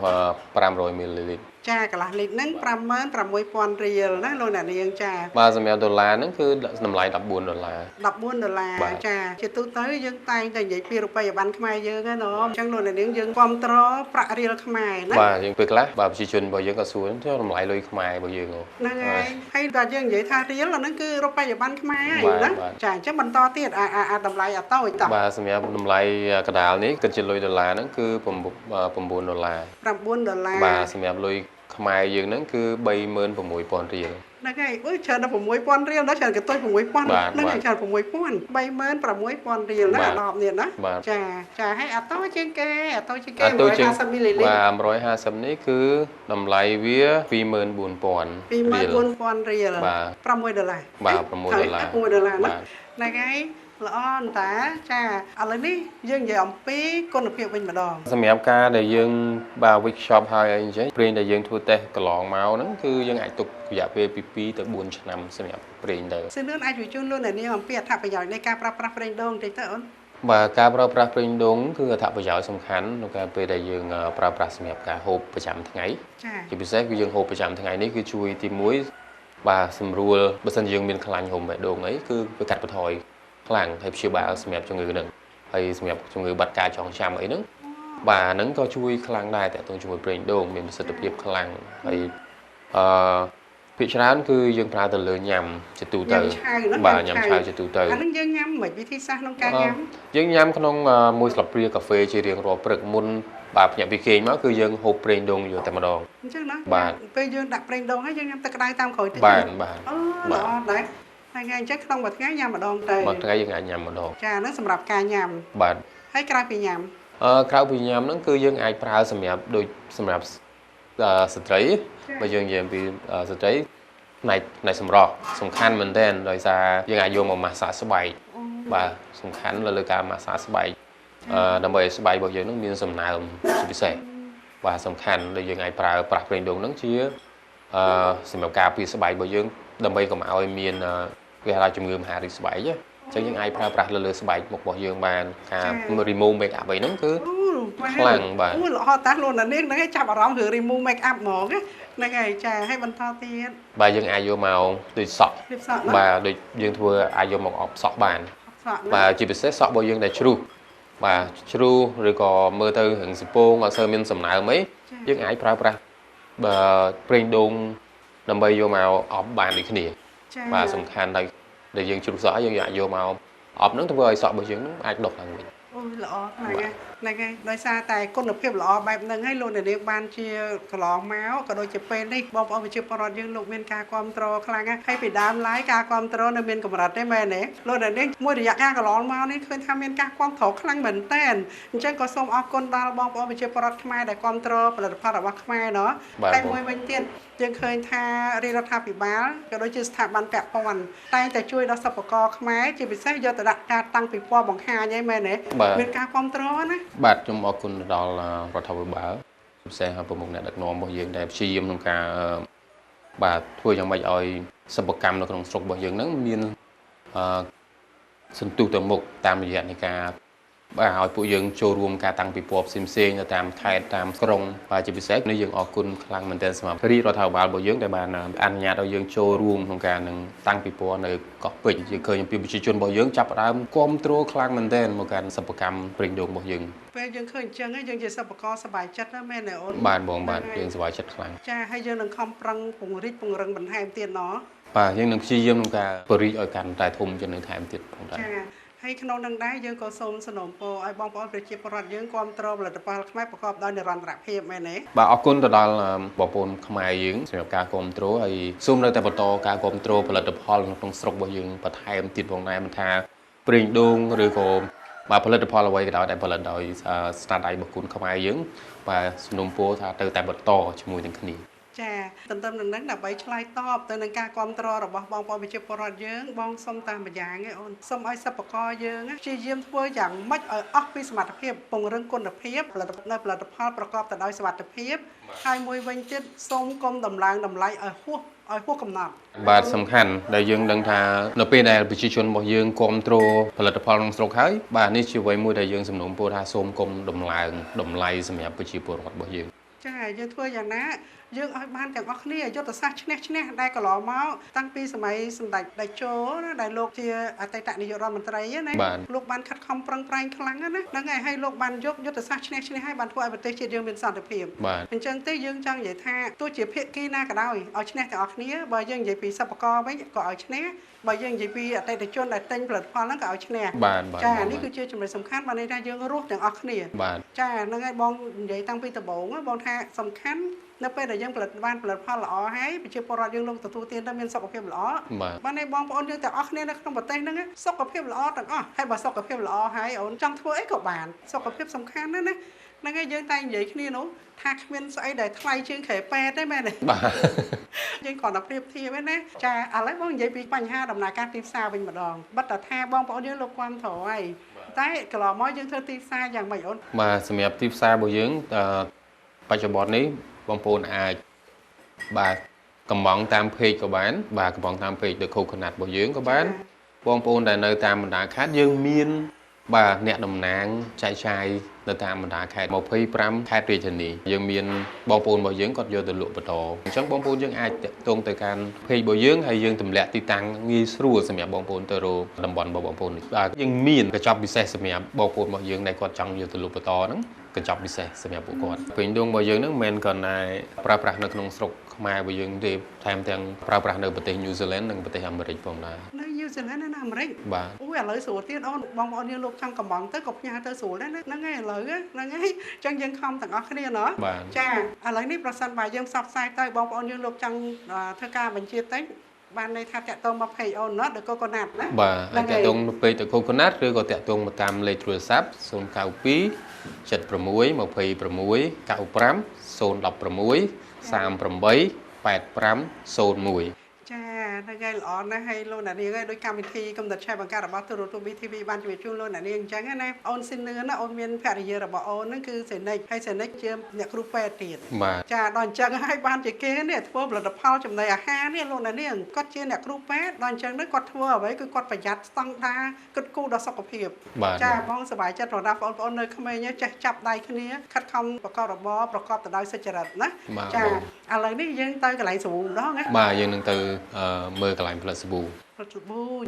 500មីលីលីត្រ ចាកន្លះលីត្រហ្នឹង56000រៀលណាលោកអ្នកនាងចា បាទសម្រាប់ដុល្លារហ្នឹងគឺតម្លៃ$14 $14ចាជាទូទៅយើងតែងតែនិយាយពីរូបិយប័ណ្ណខ្មែរយើងណាអញ្ចឹងលោកអ្នកនាងយើងគ្រប់គ្រងប្រាក់រៀលខ្មែរណា បាទយើងពេលខ្លះបាទប្រជាជនរបស់យើងក៏សួរចុះតម្លៃលុយខ្មែររបស់យើង ហ្នឹងហើយហើយតែយើងនិយាយថារៀលអាហ្នឹងគឺរូបិយប័ណ្ណខ្មែរណាចាអញ្ចឹងបន្តទៀតអាតម្លៃអាតូចតោះ បាទសម្រាប់តម្លៃកដាលនេះគិតជាលុយដុល្លារហ្នឹងគឺ$9 $9 បាទសម្រាប់លុយខ្មែរយើងហ្នឹងគឺ36000រៀល ហ្នឹងហើយអើយច្រើនដល់6000រៀលដល់ច្រើនកតុយ6000ហ្នឹងហើយច្រើន6000 36000រៀលណាដបនេះណាចាហើយអាតូចជាងគេ150មីលីលីត្រ បាទ150នេះគឺតម្លៃវា24000រៀល 24000រៀល បាទ $6 បាទ$6 $6ណាហ្នឹងហើយល្អអន្តាចាឥឡូវនេះយើងនិយាយអំពីគុណភាពវិញម្ដង សម្រាប់ការដែលយើងបាទ workshop ហើយអីអញ្ចឹងប្រេងដែលយើងធ្វើតេស្តកន្លងមកហ្នឹងគឺយើងអាចទុករយៈពេលពី2ទៅ4ឆ្នាំសម្រាប់ប្រេងទៅ សឿនលឿនអាចជួយជូនលោកអ្នកនាងអំពីអត្ថប្រយោជន៍នៃការប្រើប្រាស់ប្រេងដូងបន្តិចទៅអូន បាទការប្រើប្រាស់ប្រេងដូងគឺអត្ថប្រយោជន៍សំខាន់ក្នុងការពេលដែលយើងប្រើប្រាស់សម្រាប់ការហូបប្រចាំថ្ងៃ ចា ជាពិសេសគឺយើងហូបប្រចាំថ្ងៃនេះគឺជួយទី1បាទសម្រួលបើសិនជាយើងមានខ្លាញ់ហូបបេះដូងអីគឺវាកាត់បន្ថយខ្លាំងហើយព្យាបាលសម្រាប់ជំងឺហ្នឹងហើយសម្រាប់ជំងឺបាត់ការចងចាំអីហ្នឹងបាទហ្នឹងក៏ជួយខ្លាំងដែរតាក់ទងជាមួយប្រេងដូងមានប្រសិទ្ធភាពខ្លាំងហើយភាគច្រើនគឺយើងប្រើទៅលើញ៉ាំជាទូទៅបាទញ៉ាំឆៅជាទូទៅ អាហ្នឹងយើងញ៉ាំមិនវិធីសាស្ត្រក្នុងការញ៉ាំ យើងញ៉ាំក្នុងមួយស្លាបព្រាកាហ្វេជារៀងរាល់ព្រឹកមុនបាទភ្ញាក់ពីគេងមកគឺយើងហូបប្រេងដូងយកតែម្ដង អញ្ចឹងណា បាទ ពេលយើងដាក់ប្រេងដូងហើយយើងញ៉ាំទឹកក្តៅតាមក្រោយតិច បាទ អូល្អដែរហើយថ្ងៃអញ្ចឹងក្នុងមួយថ្ងៃញ៉ាំម្ដងទៅ មួយថ្ងៃយើងអាចញ៉ាំម្ដង ចាហ្នឹងសម្រាប់ការញ៉ាំ បាទ ហើយក្រៅពីញ៉ាំ ក្រៅពីញ៉ាំហ្នឹងគឺយើងអាចប្រើសម្រាប់ដូចសម្រាប់ស្ត្រីបើយើងនិយាយពីស្ត្រីផ្នែកសម្រស់សំខាន់មែនទែនដោយសារយើងអាចយកមកម៉ាស្សាស្បែកបាទសំខាន់លើការម៉ាស្សាស្បែកដើម្បីឲ្យស្បែករបស់យើងនឹងមានសំណើមជាពិសេសបាទសំខាន់ដែលយើងអាចប្រើប្រាស់ប្រេងដូងហ្នឹងជាសម្រាប់ការពារស្បែករបស់យើង ដើម្បីកុំឲ្យមានគេហៅជំងឺមហារីកស្បែកអញ្ចឹងយើងអាចប្រើប្រាស់លើស្បែកមុខរបស់យើងបានការ remove make up អីហ្នឹងគឺខ្លាំងបាទអូល្អតាស់លោកណានាងហ្នឹងឯងចាប់អារម្មណ៍រឿង remove make up ហ្មងហ្នឹងហើយចាឲ្យបន្តទៀតបាទយើងអាចយកមកដូចសក់បាទដូចយើងធ្វើអាចយកមកអបសក់បានបាទជាពិសេសសក់របស់យើងដែលជ្រុះបាទជ្រុះឬក៏មើលទៅរឿងសពងអត់សូវមានសំណើមអីយើងអាចប្រើប្រាស់ប្រេងដូងដើម្បីយកមកអបបានដូចគ្នាបាទសំខាន់ដែលយើងជ្រុះសក់យើងអាចយកមកអបហ្នឹងធ្វើឲ្យសក់របស់យើងហ្នឹងអាចដុះឡើងវិញអូល្អហ្នឹងហើយដោយសារតែគុណភាពល្អបែបហ្នឹងហើយលោកនាងបានជាកន្លងមកក៏ដូចជាពេលនេះបងប្អូនប្រជាពលរដ្ឋយើងលោកមានការគ្រប់គ្រងខ្លាំងហើយពីដើមឡើយការគ្រប់គ្រងនៅមានកម្រិតទេមែនទេលោកនាងមួយរយៈកាលកន្លងមកនេះឃើញថាមានការគ្រប់គ្រងខ្លាំងមែនតើអញ្ចឹងក៏សូមអរគុណដល់បងប្អូនប្រជាពលរដ្ឋខ្មែរដែលគ្រប់គ្រងផលិតផលរបស់ខ្មែរណោះតែមួយវិញទៀតយើងឃើញថារាជរដ្ឋាភិបាលក៏ដូចជាស្ថាប័នពាក់ព័ន្ធតែងតែជួយដល់សិប្បករខ្មែរជាពិសេសយកទៅដាក់ការតាំងពិព័រណ៍បង្ហាញហ្នឹងមែនទេមានការគ្រប់គ្រងណាបាទខ្ញុំអរគុណដល់រដ្ឋាភិបាលពិសេសប្រមុខអ្នកដឹកនាំរបស់យើងដែលព្យាយាមក្នុងការបាទធ្វើយ៉ាងម៉េចឲ្យសិប្បកម្មនៅក្នុងស្រុករបស់យើងហ្នឹងមានសន្ទុះទៅមុខតាមរយៈនៃការបាទឲ្យពួកយើងចូលរួមការតាំងពិព័រណ៍ផ្សេងៗនៅតាមខេត្តតាមក្រុងបាទជាពិសេសនេះយើងអរគុណខ្លាំងមែនទែនសម្រាប់រាជរដ្ឋាភិបាលរបស់យើងដែលបានអនុញ្ញាតឲ្យយើងចូលរួមក្នុងការនឹងតាំងពិព័រណ៍នៅកោះពេជ្រយើងឃើញពីប្រជាជនរបស់យើងចាប់ផ្ដើមគ្រប់គ្រងខ្លាំងមែនទែនមកកាន់សិប្បកម្មប្រេងដូងរបស់យើងពេលយើងឃើញអញ្ចឹងយើងជាសិប្បករសប្បាយចិត្តណាមែនទេអូនបាទបងបាទយើងសប្បាយចិត្តខ្លាំងចាហើយយើងនឹងខំប្រឹងពង្រីកពង្រឹងបន្ថែមទៀតណោះបាទយើងនឹងព្យាយាមក្នុងការពង្រីកឲ្យកាន់តែធំជាងនឹងថែមទៀតផងដែរចាហើយក្នុងនឹងដែរយើងក៏សូមសនំពរឲ្យបងប្អូនប្រជាពលរដ្ឋយើងគ្រប់គ្រងផលិតផលខ្មែរប្រកបដោយនិរន្តរភាពមែនទេបាទអរគុណទៅដល់បងប្អូនខ្មែរយើងសម្រាប់ការគ្រប់គ្រងហើយសូមនៅតែបន្តការគ្រប់គ្រងផលិតផលក្នុងស្រុករបស់យើងបន្ថែមទៀតផងដែរមិនថាប្រេងដូងឬក៏បាទផលិតផលអ្វីក៏ដោយដែលផលិតដោយស្នាដៃរបស់គុណខ្មែរយើងបាទសនំពរថាទៅតែបន្តជាមួយនឹងគ្នាចាទន្ទឹមនឹងហ្នឹងដើម្បីឆ្លើយតបទៅនឹងការគ្រប់គ្រងរបស់បងប្អូនប្រជាពលរដ្ឋយើងបងសុំតាមម្យ៉ាងឯអូនសុំឲ្យសិប្បករយើងព្យាយាមធ្វើយ៉ាងម៉េចឲ្យអស់ពីសមត្ថភាពពង្រឹងគុណភាពផលិតផលប្រកបទៅដោយសុវត្ថិភាពហើយមួយវិញទៀតសូមកុំតម្លើងតម្លៃឲ្យហួសកំណត់បាទសំខាន់ដែលយើងដឹងថានៅពេលដែលប្រជាជនរបស់យើងគ្រប់គ្រងផលិតផលក្នុងស្រុកហើយបាទនេះជាអ្វីមួយដែលយើងសំណូមពរថាសូមកុំតម្លើងតម្លៃសម្រាប់ប្រជាពលរដ្ឋរបស់យើងចាយើងធ្វើយ៉ាងណាយើងឲ្យបានទាំងអស់គ្នាយុទ្ធសាស្ត្រឈ្នះដែលកន្លងមកតាំងពីសម័យសម្ដេចតេជោណាដែលលោកជាអតីតនាយករដ្ឋមន្ត្រីណាលោកបានខិតខំប្រឹងប្រែងខ្លាំងណាហ្នឹងហើយលោកបានយកយុទ្ធសាស្ត្រឈ្នះឲ្យបានធ្វើឲ្យប្រទេសជាតិយើងមានសន្តិភាពអញ្ចឹងទេយើងចង់និយាយថាទោះជាភាគីណាក៏ដោយឲ្យឈ្នះទាំងអស់គ្នាបើយើងនិយាយពីសិប្បករវិញក៏ឲ្យឈ្នះបើយើងនិយាយពីអតិថិជនដែលទិញផលិតផលហ្នឹងក៏ឲ្យឈ្នះចានេះគឺជាចំណុចសំខាន់បានន័យថាយើងរស់ទាំងអស់គ្នាចាហ្នឹងហើយបងនិយាយតាំងពីដំបូងបងថាសំខាន់នៅពេលដែលយើងផលិតផលល្អហើយប្រជាពលរដ្ឋយើងលោកទទួលទានទៅមានសុខភាពល្អបានន័យបងប្អូនយើងទាំងអស់គ្នានៅក្នុងប្រទេសហ្នឹងសុខភាពល្អទាំងអស់ហើយបើសុខភាពល្អហើយអូនចង់ធ្វើអីក៏បានសុខភាពសំខាន់ណាស់ហ្នឹងហើយយើងតែនិយាយគ្នានោះថាគ្មានស្អីដែលថ្លៃជាងក្រែពេទ្យទេមែនទេបាទយើងគ្រាន់តែប្រៀបធៀបទេណាចាឥឡូវបងនិយាយពីបញ្ហាដំណើរការទីផ្សារវិញម្ដងបិទតែថាបងប្អូនយើងលោកគ្រប់ត្រហើយតែកន្លងមកយើងធ្វើទីផ្សារយ៉ាងម៉េចអូនបាទសម្រាប់ទីផ្សាររបស់យើងបច្ចុប្បន្ននេះបងប្អូនអាចបាទកំងតាមเพจក៏បានបាទកំងតាមเพจ The Coconut របស់យើងក៏បានបងប្អូនដែលនៅតាមបណ្ដាខេត្តយើងមានបាទអ្នកតំណាងចែកចាយនៅតាមបណ្ដាខេត្ត25ខេត្តរាជធានីយើងមានបងប្អូនរបស់យើងគាត់យកទៅលក់បន្តអញ្ចឹងបងប្អូនយើងអាចតាក់ទងទៅកាន់เพจរបស់យើងហើយយើងទម្លាក់ទីតាំងងាយស្រួលសម្រាប់បងប្អូនទៅរកតំបន់របស់បងប្អូននេះបាទយើងមានកញ្ចប់ពិសេសសម្រាប់បងប្អូនរបស់យើងដែលគាត់ចង់យកទៅលក់បន្តហ្នឹងកញ្ចប់ពិសេសសម្រាប់ពួកគាត់ពេញដងរបស់យើងហ្នឹងមិនមែនគ្រាន់តែប្រើប្រាស់នៅក្នុងស្រុកខ្មែររបស់យើងទេថែមទាំងប្រើប្រាស់នៅប្រទេសញូហ្សេឡង់និងប្រទេសអាមេរិកផងដែរនៅញូហ្សេឡង់និងអាមេរិកបាទអូឥឡូវស្រួលទៀតអូនបងប្អូនយើងលោកចង់កំងទៅក៏ផ្ញើទៅស្រួលដែរហ្នឹងហើយឥឡូវហ្នឹងហើយអញ្ចឹងយើងខំទាំងអស់គ្នាណោះចាឥឡូវនេះប្រសិនបើយើងផ្សព្វផ្សាយទៅបងប្អូនយើងលោកចង់ធ្វើការបញ្ជាតិចបានន័យថាតាក់ទងមកពេកអូនណា The Coconut ណាបាទតាក់ទងមកពេក The Coconut ឬក៏តាក់ទងមកតាមលេខទូរស័ព្ទ092 76 26 95 016 38 85 01ចាហ្នឹង ngay lọ nó hay luôn là đi ngay đôi cam thi công đặt chạy bằng cả là bao từ từ BTV ban chỉ chung luôn là đi chẳng cái này ôn xin nữa nó ôn miền phải giờ là bảo ôn nó cứ sẽ này hay sẽ này chưa nhạc group về tiền chả đòn chẳng hai ban chỉ kế này thua là đập phao chấm này ha này luôn là đi có chia nhạc group về đòn chẳng nó có thua với cái con phải giặt tăng đa cái cô đó sọc của hiệp chả mongสบายใจรอดôn ôn nơi không ai nhớ chập đai cáiนี้คัดคำประกอบระบอบประกอบแต่ได้เสจนะ chảอะไรนี่ยังtới cái lạiสูงđó nghe បាទយើងនឹងទៅមើលកន្លែងផលិតសាប៊ូ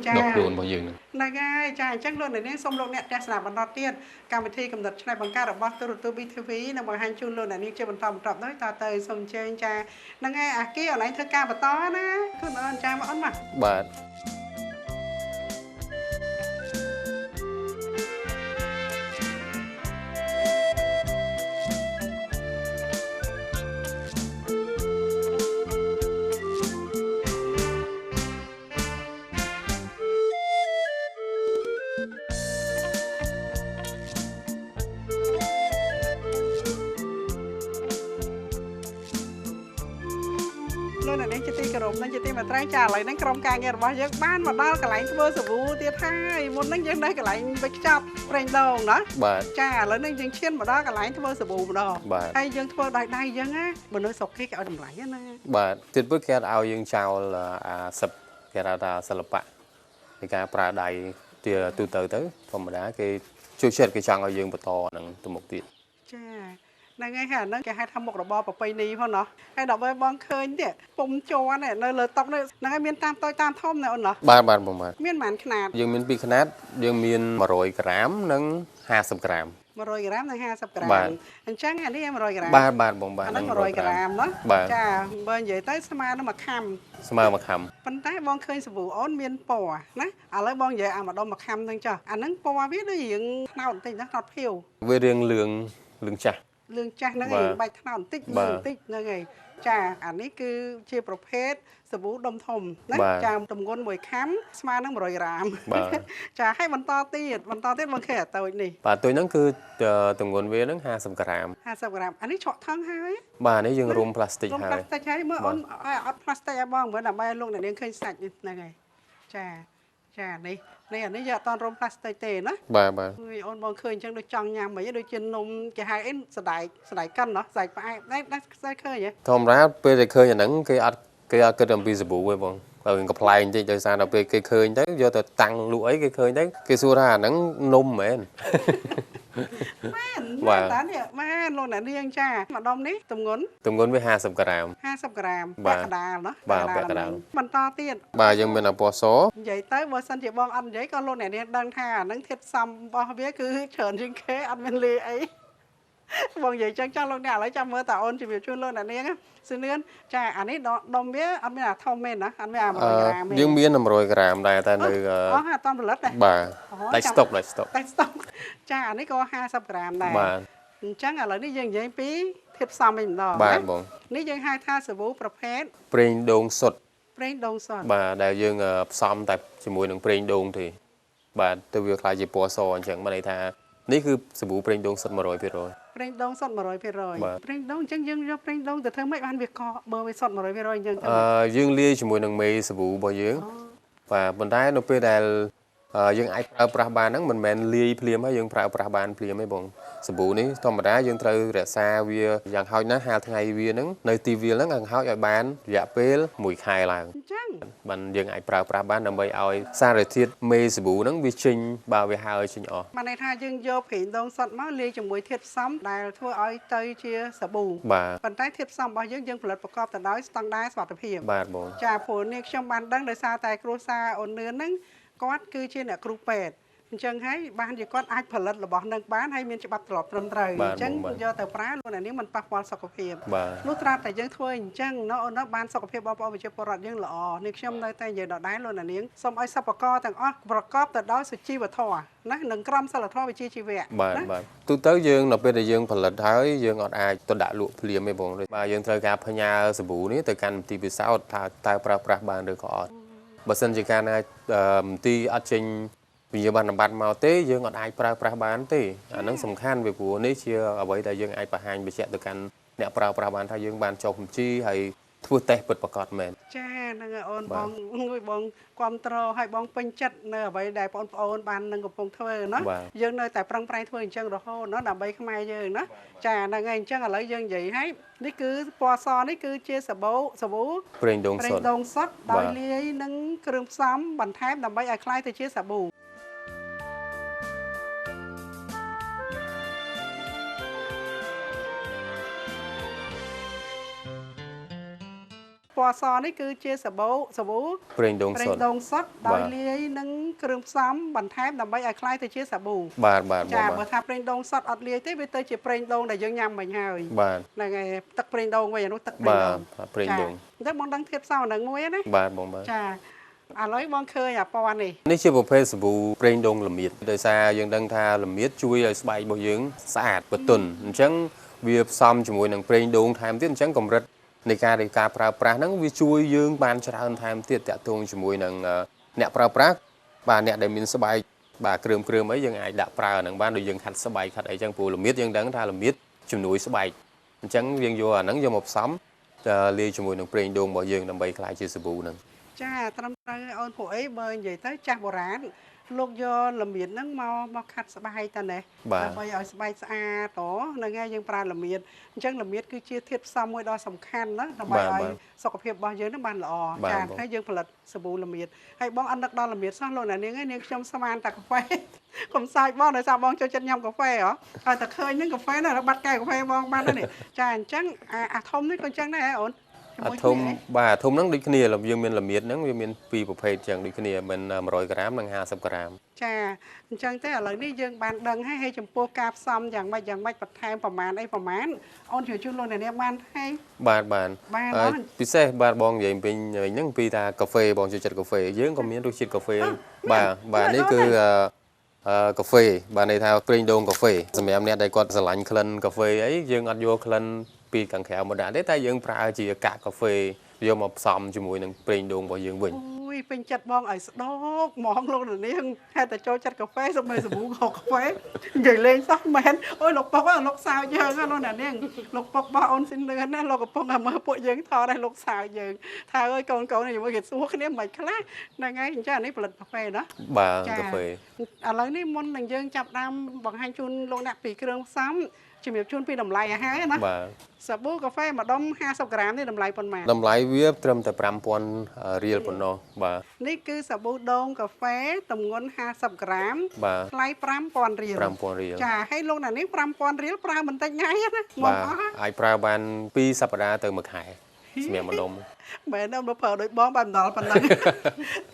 ចា ដកខ្លួនរបស់យើងហ្នឹង ហ្នឹងហើយចាអញ្ចឹងលោកអ្នកសូមលោកអ្នកទស្សនាបន្តទៀតកម្មវិធីកំណត់ឆ្នៃបង្កើតរបស់ទូរទស្សន៍ BTV នឹងបង្ហាញជូនលោកអ្នកនាងជាបន្តបន្ទាប់ដោយតទៅសូមអញ្ជើញចាហ្នឹងហើយអាគីអនឡាញធ្វើការបន្តណាគឺអូនចាមកអូនមក បាទ លោកអ្នកនាងជាទីគោរពនិងជាទីមេត្រីចាឥឡូវហ្នឹងក្រុមការងាររបស់យើងបានមកដល់កន្លែងធ្វើសាប៊ូទៀតហើយមុនហ្នឹងយើងនៅកន្លែងវេចខ្ចប់ប្រេងដូងណាបាទចាឥឡូវហ្នឹងយើងឈានមកដល់កន្លែងធ្វើសាប៊ូម្ដងហើយយើងធ្វើដោយដៃយើងណាបើនៅស្រុកគេគេឲ្យតម្លៃណាបាទទៀតពុតគេឲ្យយើងចោលអាសិបគេថាសិល្បៈនៃការប្រើដៃទីទូទៅធម្មតាគេជួយចិត្តគេចង់ឲ្យយើងបន្តនឹងទៅមុខទៀត ចាហ្នឹងហើយហ្នឹងគេហៅថាមុខរបរប្រពៃណីផងណោះហើយដល់ពេលបងឃើញទៀតពុំជន់នៅលើតុនេះហ្នឹងហើយមានតាមតូចតាមធំណែអូនណោះបាទមានប៉ុន្មានខ្នាតយើងមាន2ខ្នាតយើងមាន100ក្រាមនិង50ក្រាម100ក្រាមនិង50ក្រាមអញ្ចឹងអានេះ100ក្រាមបាទបងបាទហ្នឹង100ក្រាមណាចាបើនិយាយទៅស្មើនឹងមួយខាំប៉ុន្តែបងឃើញសាប៊ូអូនមានពណ៌ណាឥឡូវបងនិយាយអាម្ដុំមួយខាំហ្នឹងចុះអាហ្នឹងពណ៌វាដូចរៀងថ្នោតបន្តិចណាថ្នោតភៀវវារៀងលឿងចាស់ហ្នឹងឯងបាច់ថ្នោតបន្តិចហ្នឹងឯងចាអានេះគឺជាប្រភេទសាប៊ូដុំធំណាចាទម្ងន់មួយខាំស្មើនឹង100ក្រាមចាហើយបន្តទៀតបងឃើញអាតូចនេះបាទតូចហ្នឹងគឺទម្ងន់វាហ្នឹង50ក្រាមអានេះឆក់ថងហើយបាទនេះយើងរុំផ្លាស្ទិកហើយមើលអូនអត់ផ្លាស្ទិកឲ្យបងមើលដើម្បីលោកអ្នកនាងឃើញសាច់ហ្នឹងហើយចានេះអានេះយកអត់តរុំផ្លាស្ទិកទេណាបាទអូនបងឃើញអញ្ចឹងដូចចង់ញ៉ាំមិនដូចជានំគេហៅអីសណ្ដែកកិនណោះសណ្ដែកផ្អែមដែរឃើញហ៎ធម្មតាពេលតែឃើញអាហ្នឹងគេអត់គិតអំពីសាប៊ូទេបងបើកំ pl ែងបន្តិចដោយសារដល់ពេលគេឃើញទៅយកទៅតាំងលក់អីគេឃើញទៅគេសួរថាអាហ្នឹងនំមែនបាទតានេះបានលោកអ្នកនាងចាម្ដុំនេះទម្ងន់វា50ក្រាមពាក់កដាលណាបាទពាក់កដាលបន្តទៀតបាទយើងមានអពណ៌សនិយាយទៅបើសិនជាបងអត់និយាយក៏លោកអ្នកនាងដឹងថាអាហ្នឹងធាតុផ្សំរបស់វាគឺច្រើនជាងគេអត់មានលាអីបងនិយាយចឹងចង់លោកអ្នកឥឡូវចាំមើលតាអូនជំរាបជូនលោកអ្នកនាងសឿនឿនចាអានេះដុំវាអត់មានអាធំមែនណាអត់មានអា100ក្រាមទេយើងមាន100ក្រាមដែរតែនៅអត់តាន់ផលិតដែរបាទដាច់ស្តុកចាអានេះក៏50ក្រាមដែរបាទអញ្ចឹងឥឡូវនេះយើងនិយាយពីធាតុផ្សំវិញម្ដងបាទបងនេះយើងហៅថាសាប៊ូប្រភេទប្រេងដូងសុទ្ធបាទដែលយើងផ្សំតែជាមួយនឹងប្រេងដូងទេបាទទៅវាខ្លាចជាពណ៌សអញ្ចឹងមានន័យថានេះគឺសាប៊ូប្រេងដូងសុទ្ធ 100% ប្រេងដូងសុទ្ធ 100% ប្រេងដូងអញ្ចឹងយើងយកប្រេងដូងទៅធ្វើម៉េចបានវាកបើវាសុទ្ធ 100% អញ្ចឹងទៅយើងលាយជាមួយនឹងមេសាប៊ូរបស់យើងបាទប៉ុន្តែនៅពេលដែលយើងអាចប្រើប្រាស់បានហ្នឹងមិនមែនលាយភ្លាមហើយយើងប្រើប្រាស់បានភ្លាមទេបងសាប៊ូនេះធម្មតាយើងត្រូវរក្សាវាយ៉ាងហោចណាស់50ថ្ងៃវាហ្នឹងនៅទីវាលហ្នឹងយ៉ាងហោចឲ្យបានរយៈពេល1ខែឡើងអញ្ចឹងបានយើងអាចប្រើប្រាស់បានដើម្បីឲ្យសារធាតុមេសាប៊ូហ្នឹងវាចេញបើវាហើរចេញអស់បានន័យថាយើងយកប្រេងដូងសុទ្ធមកលាយជាមួយធាតុផ្សំដែលធ្វើឲ្យទៅជាសាប៊ូប៉ុន្តែធាតុផ្សំរបស់យើងផលិតប្រកបទៅដោយស្តង់ដារសុវត្ថិភាពបាទបងចាព្រោះនេះខ្ញុំបានដឹងដោយសារតែគ្រួសារអូននឿនហ្នឹងគាត់គឺជាអ្នកគ្រូពេទ្យអញ្ចឹងហើយបានជាគាត់អាចផលិតរបស់នឹងបានហើយមានច្បាប់ត្រឡប់ត្រឹមត្រូវអញ្ចឹងយកទៅប្រើលោកអ្នកនាងមិនប៉ះពាល់សុខភាពលុះត្រាតែយើងធ្វើអញ្ចឹងណអូនបានសុខភាពបងប្អូនប្រជាពលរដ្ឋយើងល្អនេះខ្ញុំនៅតែនិយាយដដែលលោកអ្នកនាងសូមឲ្យសិប្បករទាំងអស់ប្រកបទៅដោយសុជីវធម៌ណានិងក្រមសីលធម៌វិជ្ជាជីវៈបាទទូទៅយើងនៅពេលដែលយើងផលិតហើយយើងអត់អាចទៅដាក់លក់ភ្លាមទេបងបាទយើងត្រូវការផ្ញើសាប៊ូនេះទៅកាន់មន្ទីរពិសោធន៍ថាតើប្រើប្រាស់បានឬក៏អត់បើសិនជាការណាមន្ទីរអត់ចេញវិញ្ញាបនបត្រមកទេយើងអត់អាចប្រើប្រាស់បានទេអាហ្នឹងសំខាន់ពីព្រោះនេះជាអ្វីដែលយើងអាចបង្ហាញបញ្ជាក់ទៅកាន់អ្នកប្រើប្រាស់បានថាយើងបានចុះបញ្ជីហើយ ធ្វើតេស្តពិតប្រាកដមែន ចាហ្នឹងហើយអូនបងមួយបងគ្រប់ត្រឲ្យបងពេញចិត្តនៅអ្វីដែលបងប្អូនបាននឹងកំពុងធ្វើណាយើងនៅតែប្រឹងប្រែងធ្វើអញ្ចឹងរហូតណាដើម្បីខ្មែរយើងណាចាហ្នឹងហើយអញ្ចឹងឥឡូវយើងនិយាយឲ្យនេះគឺពណ៌សនេះគឺជាសាប៊ូប្រេងដូងសុទ្ធ ដោយលាយនឹងគ្រឿងផ្សំបន្ថែមដើម្បីឲ្យคล้ายទៅជាសាប៊ូពណ៌សនេះគឺជាសាប៊ូប្រេងដូងសុទ្ធ ដោយលាយនឹងគ្រឿងផ្សំបន្ថែមដើម្បីឲ្យคล้ายទៅជាសាប៊ូ បាទ ចាបើថាប្រេងដូងសុទ្ធអត់លាយទេវាទៅជាប្រេងដូងដែលយើងញ៉ាំមិញហើយហ្នឹងហើយទឹកប្រេងដូងវិញអានោះទឹកប្រេងដូង ប្រេងដូង អញ្ចឹងបងដឹងធៀបផ្សំហ្នឹងមួយណា បាទបងបាទ ចាឥឡូវបងឃើញអាពណ៌នេះ នេះជាប្រភេទសាប៊ូប្រេងដូងល្មៀតដោយសារយើងដឹងថាល្មៀតជួយឲ្យស្បែករបស់យើងស្អាតបន្ទន់អញ្ចឹងវាផ្សំជាមួយនឹងប្រេងដូងថែមទៀតអញ្ចឹងកម្រិតនៃការប្រើប្រាស់ហ្នឹងវាជួយយើងបានច្រើនថែមទៀតតាក់ទងជាមួយនឹងអ្នកប្រើប្រាស់បាទអ្នកដែលមានស្បែកបាទគ្រឿងអីយើងអាចដាក់ប្រើហ្នឹងបានដូចយើងខាត់ស្បែកខាត់អីចឹងព្រោះល្មៀតយើងដឹងថាល្មៀតជំនួយស្បែកអញ្ចឹងយើងយកអាហ្នឹងយកមកផ្សំលាយជាមួយនឹងប្រេងដូងរបស់យើងដើម្បីក្លាយជាសាប៊ូហ្នឹង ចាត្រឹមត្រូវអូនពួកអីបើនិយាយទៅចាស់បុរាណលោកយកល្មៀតហ្នឹងមកខាត់ស្បែកតាណេះដើម្បីឲ្យស្បែកស្អាតហ្នឹងហើយយើងប្រើល្មៀតអញ្ចឹងល្មៀតគឺជាធាតុផ្សំមួយដ៏សំខាន់ណាដើម្បីឲ្យសុខភាពរបស់យើងហ្នឹងបានល្អចាហើយយើងផលិតសាប៊ូល្មៀតហើយបងអត់នឹកដល់ល្មៀតសោះលោកអ្នកនាងឯងនាងខ្ញុំស្មានតែកាហ្វេកុំសាយបងដោយសារបងចូលចិត្តញ៉ាំកាហ្វេហ៎ហើយតែឃើញហ្នឹងកាហ្វេណាបាត់កែកាហ្វេបងបាននេះចាអញ្ចឹងអាធំនេះក៏អញ្ចឹងដែរអូន អាធំបាទធំហ្នឹងដូចគ្នាយើងមានល្មៀតហ្នឹងវាមានពីរប្រភេទចឹងដូចគ្នាមិន100ក្រាមនិង50ក្រាម ចាអញ្ចឹងទេឥឡូវនេះយើងបានដឹងហើយចំពោះការផ្សំយ៉ាងម៉េចបន្ថែមប្រមាណអូនជួយលោកអ្នកនាងបានហើយ បាទពិសេសបាទបងនិយាយពេញហ្នឹងពីថាកាហ្វេបងចូលចិត្តកាហ្វេយើងក៏មានរសជាតិកាហ្វេបាទនេះគឺកាហ្វេបាទន័យថាប្រេងដូងកាហ្វេសម្រាប់អ្នកដែលគាត់ស្រឡាញ់ក្លិនកាហ្វេអីយើងអត់យកក្លិនពីខាងក្រៅមកដាក់ទេតែយើងប្រើជាកាកាហ្វេយកមកផ្សំជាមួយនឹងប្រេងដូងរបស់យើងវិញ អូយពេញចិត្តបងឲ្យស្ដោកហ្មងលោកអ្នកនាងហេតុតែចូលចិត្តកាហ្វេសុំសាប៊ូកាហ្វេនិយាយលេងសោះមែនអូយលោកពុកលោកសាវយើងលោកអ្នកនាងលោកពុកបងអូនស៊ីនលឿនណាលោកកំពុងតែមើលពួកយើងថតឲ្យលោកសាវយើងថាអើយកូនជាមួយគេសួរគ្នាមិនខ្លះហ្នឹងហើយអញ្ចឹងអានេះផលិតកាហ្វេណាបាទកាហ្វេ ឥឡូវនេះមុននឹងយើងចាប់ដើមបង្ហាញជូនលោកអ្នកពីគ្រឿងផ្សំជំរាបជូនពីតម្លៃអាហារណាបាទសាប៊ូកាហ្វេមួយដុំ50ក្រាមនេះតម្លៃប៉ុន្មានតម្លៃវាត្រឹមតែ 5000 រៀលប៉ុណ្ណោះបាទនេះគឺសាប៊ូដូងកាហ្វេទម្ងន់50ក្រាមថ្លៃ5000រៀលចាហើយលោកអ្នកនេះ5000រៀលប្រើមិនតិចថ្ងៃណាបាទអាចប្រើបាន2សប្តាហ៍ទៅមួយខែសម្រាប់មួយដុំមែនទេមកប្រើដូចបងបានដល់ប៉ុណ្ណឹង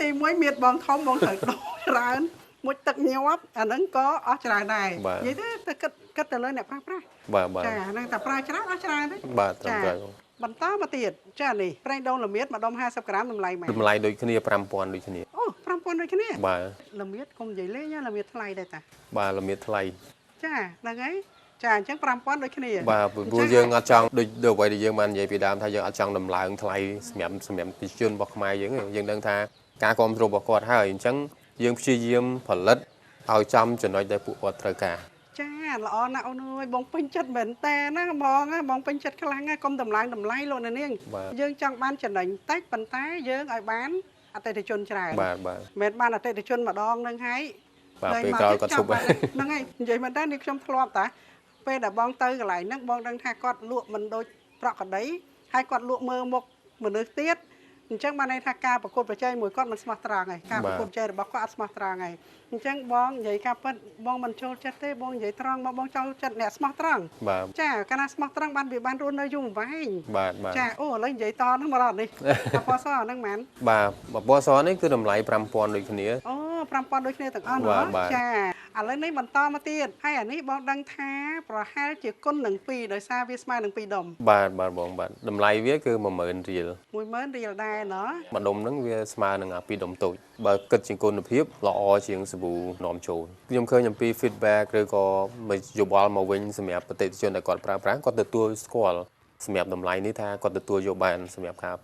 ទី1មានបងធំបងត្រូវដូរច្រើនមួយទឹកញាប់អាហ្នឹងក៏អស់ច្រើនដែរនិយាយទៅគិតទៅលើអ្នកប្រើប្រាស់បាទចាហ្នឹងតែប្រើច្រើនអស់ច្រើនទេ បាទត្រឹមត្រូវបន្តមកទៀតចានេះប្រេងដូងល្មៀតមួយដុំ50ក្រាមតម្លៃម៉េចតម្លៃដូចគ្នា5000ដូចគ្នាអូ5000ដូចគ្នាបាទល្មៀតកុំនិយាយលេងល្មៀតថ្លៃដែរតាបាទល្មៀតថ្លៃចាហ្នឹងហើយចាអញ្ចឹង5000ដូចគ្នាបាទព្រោះយើងអត់ចង់ដូចអ្វីដែលយើងបាននិយាយពីដើមថាយើងអត់ចង់ដំឡើងថ្លៃសម្រាប់ប្រជាជនរបស់ខ្មែរយើងដឹងថាការគ្រប់គ្រងរបស់គាត់ហើយអញ្ចឹងយើងព្យាយាមផលិតឲ្យចំចំណុចដែលពួកគាត់ត្រូវការចាល្អណាស់អូនអើយបងពេញចិត្តមែនតើណាបងពេញចិត្តខ្លាំងណាស់កុំតម្លើងតម្លៃលោកអ្នកនាងយើងចង់បានចំណេញតិចប៉ុន្តែយើងឲ្យបានអតិថិជនច្រើនបាទមិនបានអតិថិជនម្ដងនឹងហើយបាទពេលក្រោយគាត់ឈប់ហ្នឹងហើយនិយាយមែនតើនេះខ្ញុំធ្លាប់តាពេលដែលបងទៅកន្លែងហ្នឹងបងដឹងថាគាត់លក់មិនដូចប្រក់កដីហើយគាត់លក់មើលមុខមនុស្សទៀតអញ្ចឹងបានន័យថាការប្រកួតប្រជែងមួយគាត់មិនស្មោះត្រង់ហើយការប្រកួតប្រជែងរបស់គាត់អត់ស្មោះត្រង់ហើយអញ្ចឹងបងនិយាយការពិតបងមិនចូលចិត្តទេបងនិយាយត្រង់មកបងចូលចិត្តអ្នកស្មោះត្រង់ចាកាលណាស្មោះត្រង់បានវាបានរស់នៅយូរវែងចាអូឥឡូវនិយាយតហ្នឹងមកដល់នេះពណ៌សហ្នឹងមែនបាទពណ៌សនេះគឺតម្លៃ5000ដូចគ្នាអូ5000ដូចគ្នាទាំងអស់ចាឥឡូវនេះបន្តមកទៀតហើយអានេះបងដឹងថាប្រហែលជាគុណនឹង2ដោយសារវាស្មើនឹង2ដុំបាទបងបាទតម្លៃវាគឺ10000រៀល10000រៀលដែរណោះមួយដុំហ្នឹងវាស្មើនឹង2ដុំតូចបើគិតជាគុណភាពល្អជាងសាប៊ូនាំចូលខ្ញុំឃើញអំពី feedback ឬក៏យោបល់មកវិញសម្រាប់ប្រតិជនដែលគាត់ប្រើប្រាស់គាត់ទទួលស្គាល់សម្រាប់តម្លៃនេះថាគាត់ទទួលយកបានសម្រាប់ការ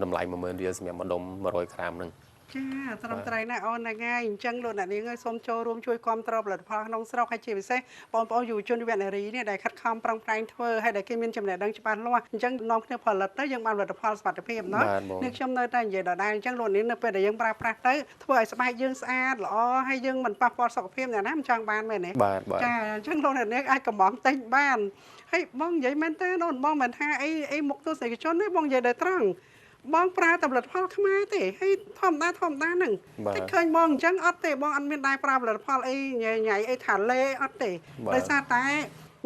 តម្លៃ10000រៀលសម្រាប់មួយដុំ100ក្រាមហ្នឹងអ ចាត្រឹមត្រូវណាស់អូនហ្នឹងហើយអញ្ចឹងលោកអ្នកនាងឲ្យសូមចូលរួមជួយគ្រប់គ្រងផលិតផលក្នុងស្រុកហើយជាពិសេសបងប្អូនយុវជនយុវនារីនេះដែលខិតខំប្រឹងប្រែងធ្វើហើយដែលគេមានចំណេះដឹងច្បាស់លាស់អញ្ចឹងនាំគ្នាផលិតទៅយើងបានផលិតផលសុខភាពណានេះខ្ញុំនៅតែនិយាយដដែលអញ្ចឹងលោកនាងនៅពេលដែលយើងប្រើប្រាស់ទៅធ្វើឲ្យស្បែកយើងស្អាតល្អហើយយើងមិនប៉ះពាល់សុខភាពអ្នកណាមិនចង់បានមែនទេចាអញ្ចឹងលោកអ្នកនាងអាចកំងទិញបានហើយបងនិយាយមែនទេអូនបងមិនថាអីមុខទស្សនិកជនទេបងនិយាយដោយត្រង់បងប្រើតែផលិតផលខ្មែរទេហើយធម្មតាហ្នឹងតែឃើញបងអញ្ចឹងអត់ទេបងអត់មានដែរប្រើផលិតផលអីញ៉ៃអីថាលេអត់ទេដោយសារតែ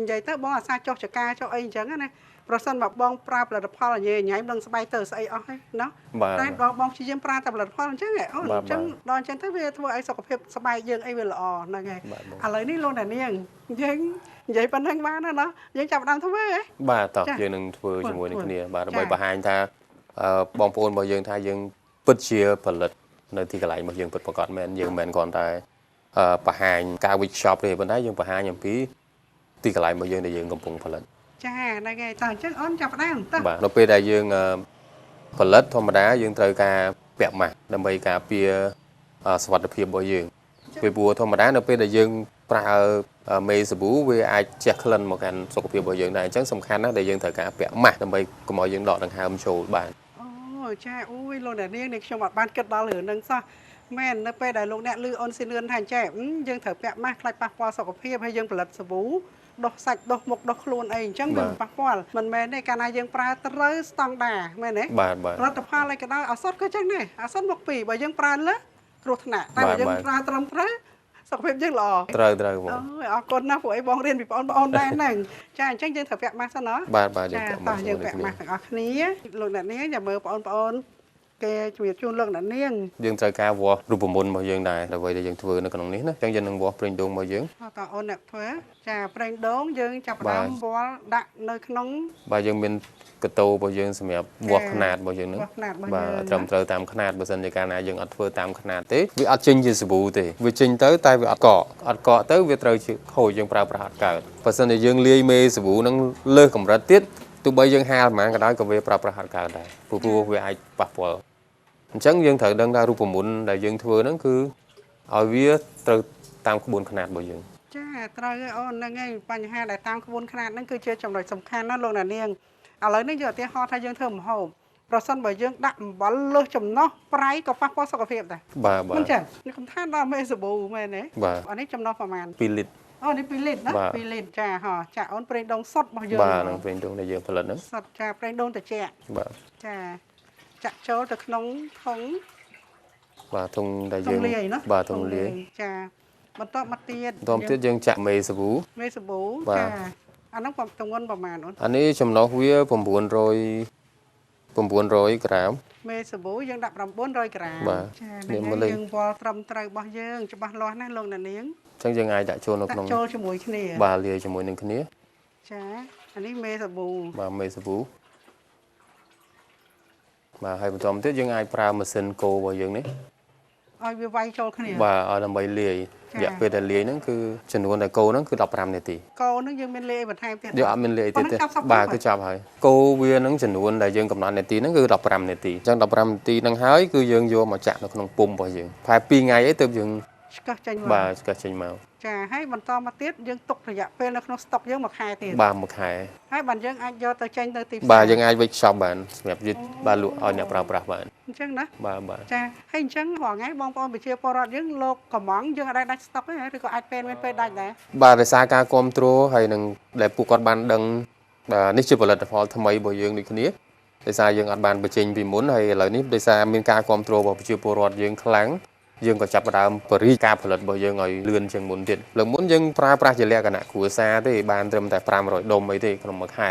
និយាយទៅបងអាសាចុះចកាចុះអីអញ្ចឹងណាប្រសិនបើបងប្រើផលិតផលញ៉ៃនឹងស្បែកទៅស្អីអស់ហើយណាតែដល់បងព្យាយាមប្រើតែផលិតផលអញ្ចឹងអូនអញ្ចឹងដល់អញ្ចឹងទៅវាធ្វើឲ្យសុខភាពស្បែកយើងអីវាល្អហ្នឹងហើយឥឡូវនេះលោកអ្នកនាងយើងនិយាយប៉ុណ្្នឹងបានណាយើងចាប់ដើមធ្វើហ៎បាទតោះយើងនឹងធ្វើជាមួយនឹងគ្នាបាទដើម្បីបង្ហាញថាបងប្អូនរបស់យើងថាយើងពិតជាផលិតនៅទីកន្លែងរបស់យើងពិតប្រាកដមែនយើងមិនមែនគ្រាន់តែបង្ហាញការ workshop ទេប៉ុន្តែយើងបង្ហាញអំពីទីកន្លែងរបស់យើងដែលយើងកំពុងផលិតចាហ្នឹងហើយតើអញ្ចឹងអូនចាប់ដើមតើបាទនៅពេលដែលយើងផលិតធម្មតាយើងត្រូវការពាក់ម៉ាស់ដើម្បីការពារសុវត្ថិភាពរបស់យើងពីព្រោះធម្មតានៅពេលដែលយើងប្រើមេសាប៊ូវាអាចជះក្លិនមកកាន់សុខភាពរបស់យើងដែរអញ្ចឹងសំខាន់ណាស់ដែលយើងត្រូវការពាក់ម៉ាស់ដើម្បីកុំឲ្យយើងដកដង្ហើមចូលបានអូចាអូយលោកអ្នកនាងនេះខ្ញុំអត់បានគិតដល់រឿងហ្នឹងសោះមែននៅពេលដែលលោកអ្នកឮអូនស៊ីលឿនថាចេះយើងត្រូវពាក់ម៉ាស់ខ្លាចប៉ះពាល់សុខភាពហើយយើងផលិតសាប៊ូដោះសាច់ដោះមុខដោះខ្លួនអីអញ្ចឹងវាប៉ះពាល់មិនមែនទេកាលណាយើងប្រើត្រូវស្តង់ដាមែនទេបាទផលិតផលអីក៏ដោយឱសថក៏ចឹងដែរឱសថមុខពីរបើយើងប្រើលើគ្រោះថ្នាក់តែបើយើងប្រើត្រឹមត្រូវសុខភាពយើងល្អត្រូវបងអូយអរគុណណាស់ពួកអីបងរៀនពីបងប្អូនដែរហ្នឹងចាអញ្ចឹងយើងត្រូវពាក់ម៉ាស់សិនណាបាទយើងពាក់ម៉ាស់យើងពាក់ម៉ាស់ទាំងអស់គ្នាលោកអ្នកនាងចាំមើលបងប្អូនគេជួយជូនលោកអ្នកនាងយើងត្រូវការវាស់រូបមន្តរបស់យើងដែរដើម្បីដែលយើងធ្វើនៅក្នុងនេះណាអញ្ចឹងយើងនឹងវាស់ប្រេងដូងរបស់យើងតើអូនអ្នកធ្វើចាប្រេងដូងយើងចាប់ដើមវាស់ដាក់នៅក្នុងបាទយើងមានកតោរបស់យើងសម្រាប់វាស់ຂະຫນាតរបស់យើងហ្នឹងបាទត្រឹមត្រូវតាមຂະຫນាតបើសិនជាកាលណាយើងអត់ធ្វើតាមຂະຫນាតទេវាអត់ចេញជាសាប៊ូទេវាចេញទៅតែវាអត់កកទៅវាត្រូវជាខូចយើងប្រើប្រាស់អត់កើតបើសិនជាយើងលាយមេសាប៊ូហ្នឹងលើសកម្រិតទៀតទោះបីយើងហាលប៉ុន្មានក៏ដោយក៏វាប្រើប្រាស់អត់កើតដែរព្រោះវាអាចប៉ះពាល់អញ្ចឹងយើងត្រូវដឹងថារូបមន្តដែលយើងធ្វើហ្នឹងគឺឲ្យវាត្រូវតាមក្បួនខ្នាតរបស់យើងចាត្រូវអូនហ្នឹងហើយបញ្ហាដែលតាមក្បួនខ្នាតហ្នឹងគឺជាចំណុចសំខាន់ណាលោកអ្នកនាងឥឡូវនេះយកឧទាហរណ៍ថាយើងធ្វើម្ហូបប្រសិនបើយើងដាក់អំបិលលើសចំណុះប្រៃក៏ប៉ះពាល់សុខភាពដែរបាទមិនចឹងនេះខ្ញុំថាដល់មេសាប៊ូមែនទេអានេះចំណុះប្រហែល2លីត្រអូនេះ2លីត្រណា2លីត្រចាចាអូនប្រេងដូងសុទ្ធរបស់យើងបាទនឹងប្រេងដូងដែលយើងផលិតហ្នឹងសុទ្ធចាប្រេងដូងត្រជាក់បាទចាចាក់ចូលទៅក្នុងធុងបាទធុងដែលយើងបាទធុងលាយចាបន្តមកទៀតយើងចាក់មេសាប៊ូចាអាហ្នឹងទម្ងន់ប្រហែលអូនអានេះចំណុះវា900ក្រាមមេសាប៊ូយើងដាក់900ក្រាមចាយើងវល់ត្រឹមត្រូវរបស់យើងច្បាស់លាស់ណាស់លោកអ្នកនាងអញ្ចឹងយើងអាចដាក់ចូលនៅក្នុងចូលជាមួយគ្នាបាទលាយជាមួយនឹងគ្នាចាអានេះមេសាប៊ូបាទមេសាប៊ូបាទហើយបន្តមកទៀតយើងអាចប្រើម៉ាស៊ីនកូររបស់យើងនេះឲ្យវាវាយចូលគ្នាបាទឲ្យដើម្បីលាយរយៈពេលដែលលាយហ្នឹងគឺចំនួនដែលកូរហ្នឹងគឺ15នាទីកូរហ្នឹងយើងមានលាយបន្ថែមទៀតយើងអត់មានលាយទៀតទេបាទគឺចាប់ហើយកូរវាហ្នឹងចំនួនដែលយើងកំណត់នាទីហ្នឹងគឺ15នាទីអញ្ចឹង15នាទីហ្នឹងហើយគឺយើងយកមកចាក់នៅក្នុងពុម្ពរបស់យើងប្រហែល2ថ្ងៃអីទើបយើងឆ្កឹះចេញមកបាទឆ្កឹះចេញមកចាហើយបន្តមកទៀតយើងទុករយៈពេលនៅក្នុងស្តុកយើង1ខែទៀតបាទ1ខែហើយបានយើងអាចយកទៅចេញទៅទីផ្សារបាទយើងអាចវេចខ្ចប់បានសម្រាប់យឺតបាទលក់ឲ្យអ្នកប្រើប្រាស់បានអញ្ចឹងណាបាទចាហើយអញ្ចឹងរាល់ថ្ងៃបងប្អូនប្រជាពលរដ្ឋយើងលោកកំងយើងអាចដាច់ស្តុកទេឬក៏អាចពេលមានពេលដាច់ដែរបាទដោយសារការគ្រប់គ្រងហើយនឹងដែលពួកគាត់បានដឹងបាទនេះជាផលិតផលថ្មីរបស់យើងដូចគ្នាដោយសារយើងអត់បានបញ្ចេញពីមុនហើយឥឡូវនេះដោយសារមានការគ្រប់គ្រងរបស់ប្រជាពលរដ្ឋយើងខ្លាំងយើងក៏ចាប់ផ្ដើមបរិយាការផលិតរបស់យើងឲ្យលឿនជាងមុនទៀតលើមុនយើងប្រើប្រាស់ជាលក្ខណៈគ្រួសារទេបានត្រឹមតែ500ដុំអីទេក្នុងមួយខែ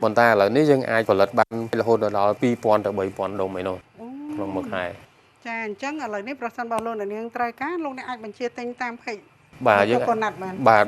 ប៉ុន្តែឥឡូវនេះយើងអាចផលិតបានរហូតដល់2000ទៅ3000ដុំអីនោះក្នុងមួយខែចាអញ្ចឹងឥឡូវនេះប្រសិនបើលោកអ្នកនាងត្រូវការលោកអ្នកអាចបញ្ជាទិញតាមเพจបាទយើង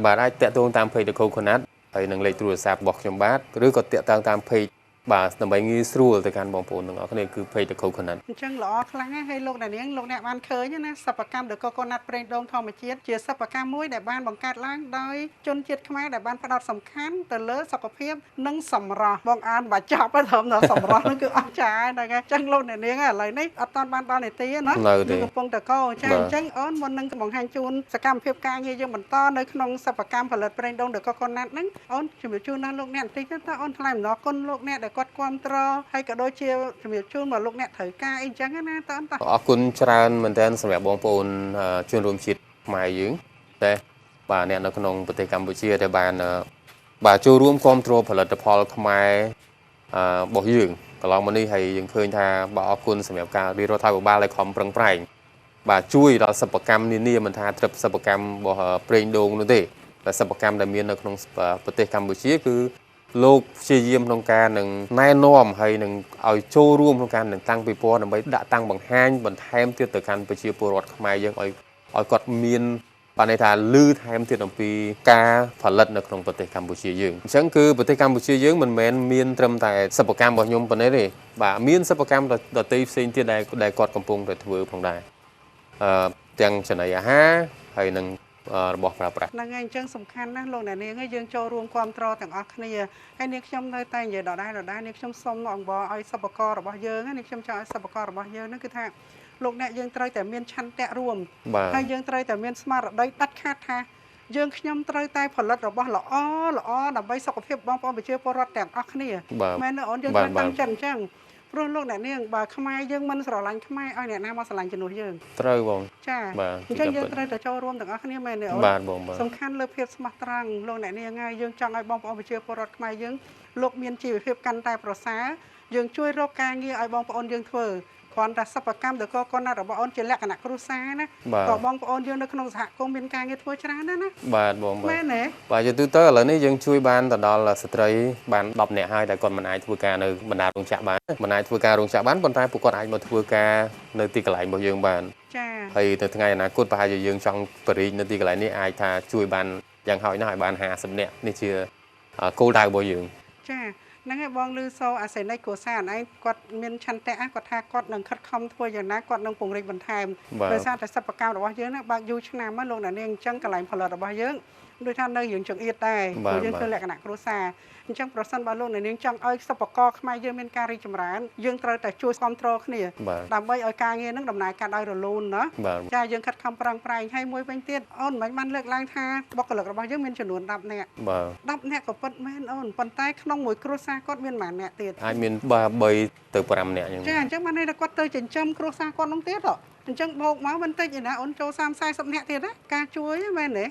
បាទអាចតាក់ទងតាមเพจ The Coconut ហើយនឹងលេខទូរស័ព្ទរបស់ខ្ញុំបាទឬក៏តាក់ទងតាមเพจ បាទដើម្បីងាយស្រួលទៅកាន់បងប្អូនទាំងអស់គ្នាគឺ Page the Coconut អញ្ចឹងល្អខ្លាំងហើយលោកអ្នកនាងលោកអ្នកបានឃើញណាសិប្បកម្ម The Coconut ប្រេងដូងធម្មជាតិជាសិប្បកម្មមួយដែលបានបង្កើតឡើងដោយជនជាតិខ្មែរដែលបានផ្ដោតសំខាន់ទៅលើសុខភាពនិងសម្រស់បងអានបាច់ចប់ទៅត្រឹមដល់សម្រស់ហ្នឹងគឺអស្ចារ្យហ្នឹងហើយអញ្ចឹងលោកអ្នកនាងឥឡូវនេះអត់ទាន់បានដល់នាទីណាកំពុងតកោចាអញ្ចឹងអូនមុននឹងបង្ហាញជូនសកម្មភាពការងារយើងបន្តនៅក្នុងសិប្បកម្មផលិតប្រេងដូង The Coconut ហ្នឹងអូនជំរាបជូនដល់លោកអ្នកបន្តិចទៅអូនថ្លែងអំណរគុណលោកអ្នកដែលគាត់គាំទ្រហើយក៏ដូចជាជំរាបជូនមកលោកអ្នកត្រូវការអីចឹងណាតើអរគុណច្រើនមែនទែនសម្រាប់បងប្អូនជនរួមជាតិខ្មែរយើងតែបាទអ្នកនៅក្នុងប្រទេសកម្ពុជាដែលបានចូលរួមគាំទ្រផលិតផលខ្មែររបស់យើងកន្លងមកនេះហើយយើងឃើញថាបាទអរគុណសម្រាប់ការរាជរដ្ឋាភិបាលដែលខំប្រឹងប្រែងបាទជួយដល់សិប្បកម្មនានាមិនថាត្រឹមសិប្បកម្មរបស់ប្រេងដូងនោះទេតែសិប្បកម្មដែលមាននៅក្នុងប្រទេសកម្ពុជាគឺលោកព្យាយាមក្នុងការនឹងណែនាំហើយនឹងឲ្យចូលរួមក្នុងការនឹងតាំងពិព័រណ៍ដើម្បីដាក់តាំងបង្ហាញបន្ថែមទៀតទៅកាន់ប្រជាពលរដ្ឋខ្មែរយើងឲ្យគាត់មានបានន័យថាលឺថែមទៀតអំពីការផលិតនៅក្នុងប្រទេសកម្ពុជាយើងអញ្ចឹងគឺប្រទេសកម្ពុជាយើងមិនមែនមានត្រឹមតែសិប្បកម្មរបស់ខ្ញុំប៉ុណ្ណេះទេបាទមានសិប្បកម្មដទៃផ្សេងទៀតដែលគាត់កំពុងតែធ្វើផងដែរទាំងចំណីអាហារហើយនឹងរបស់ប្រើប្រាស់ហ្នឹងហើយអញ្ចឹងសំខាន់ណាស់លោកអ្នកនាងយើងចូលរួមគាំទ្រទាំងអស់គ្នាហើយនាងខ្ញុំនៅតែនិយាយដដែលនាងខ្ញុំសូមអង្វរឲ្យសិប្បកររបស់យើងនាងខ្ញុំចង់ឲ្យសិប្បកររបស់យើងហ្នឹងគឺថាលោកអ្នកយើងត្រូវតែមានឆន្ទៈរួមហើយយើងត្រូវតែមានស្មារតីដាច់ខាតថាយើងខ្ញុំត្រូវតែផលិតរបស់ល្អដើម្បីសុខភាពបងប្អូនប្រជាពលរដ្ឋទាំងអស់គ្នាមែនទេអូនយើងត្រូវតាំងចិត្តអញ្ចឹងព្រោះលោកអ្នកនាងបើខ្មែរយើងមិនស្រឡាញ់ខ្មែរឲ្យអ្នកណាមកស្រឡាញ់ជំនួសយើងត្រូវបងចាអញ្ចឹងយើងត្រូវតែចូលរួមទាំងអស់គ្នាមែនទេអូនសំខាន់លើភាពស្មោះត្រង់លោកអ្នកនាងហើយយើងចង់ឲ្យបងប្អូនប្រជាពលរដ្ឋខ្មែរយើងលោកមានជីវភាពកាន់តែប្រសើរយើងជួយរកការងារឲ្យបងប្អូនយើងធ្វើគ្រាន់តែសិប្បកម្មThe Coconutរបស់អូនជាលក្ខណៈគ្រួសារណាក៏បងប្អូនយើងនៅក្នុងសហគមន៍មានការងារធ្វើច្រើនណាស់ណាបាទបងមែនទេបាទជាទូទៅឥឡូវនេះយើងជួយបានទៅដល់ស្ត្រីបាន10នាក់ហើយតែគាត់មិនអាចធ្វើការនៅបណ្ដារោងចក្របានមិនអាចធ្វើការរោងចក្របានប៉ុន្តែពួកគាត់អាចមកធ្វើការនៅទីកន្លែងរបស់យើងបានចាហើយទៅថ្ងៃអនាគតប្រហែលជាយើងចង់បរិយានៅទីកន្លែងនេះអាចថាជួយបានយ៉ាងហោចណាស់ឲ្យបាន50នាក់នេះជាគោលដៅរបស់យើងចាហ្នឹងហើយបងឮសូអាសេនិកគ្រួសារអនឯងគាត់មានឆន្ទៈគាត់ថាគាត់នឹងខិតខំធ្វើយ៉ាងណាគាត់នឹងពង្រីកបន្ថែមដោយសារតែសិប្បកម្មរបស់យើងណាបើកយូរឆ្នាំមកលោកអ្នកនាងអញ្ចឹងកន្លែងផលិតរបស់យើងដូចថានៅយើងចង្អៀតដែរព្រោះយើងធ្វើលក្ខណៈគ្រួសារអញ្ចឹងប្រសិនបើលោកអ្នកនាងចង់ឲ្យសិប្បករខ្មែរយើងមានការរីកចម្រើនយើងត្រូវតែជួយគាំទ្រគ្នាដើម្បីឲ្យការងារនឹងដំណើរការដោយរលូនណាចាយើងខិតខំប្រឹងប្រែងហើយមួយវិញទៀតអូនមិនបានលើកឡើងថាបុគ្គលិករបស់យើងមានចំនួន10នាក់10នាក់ក៏ពិតមែនអូនប៉ុន្តែក្នុងមួយគ្រួសារគាត់មានប៉ុន្មាននាក់ទៀតអាចមាន3ទៅ5នាក់អញ្ចឹងចាអញ្ចឹងបានន័យថាគាត់ទៅចិញ្ចឹមគ្រួសារគាត់នោះទៀតអញ្ចឹងបោកមកបន្តិចឯណាអូនចូល30-40នាក់ទៀតណាការជួយមែនទេ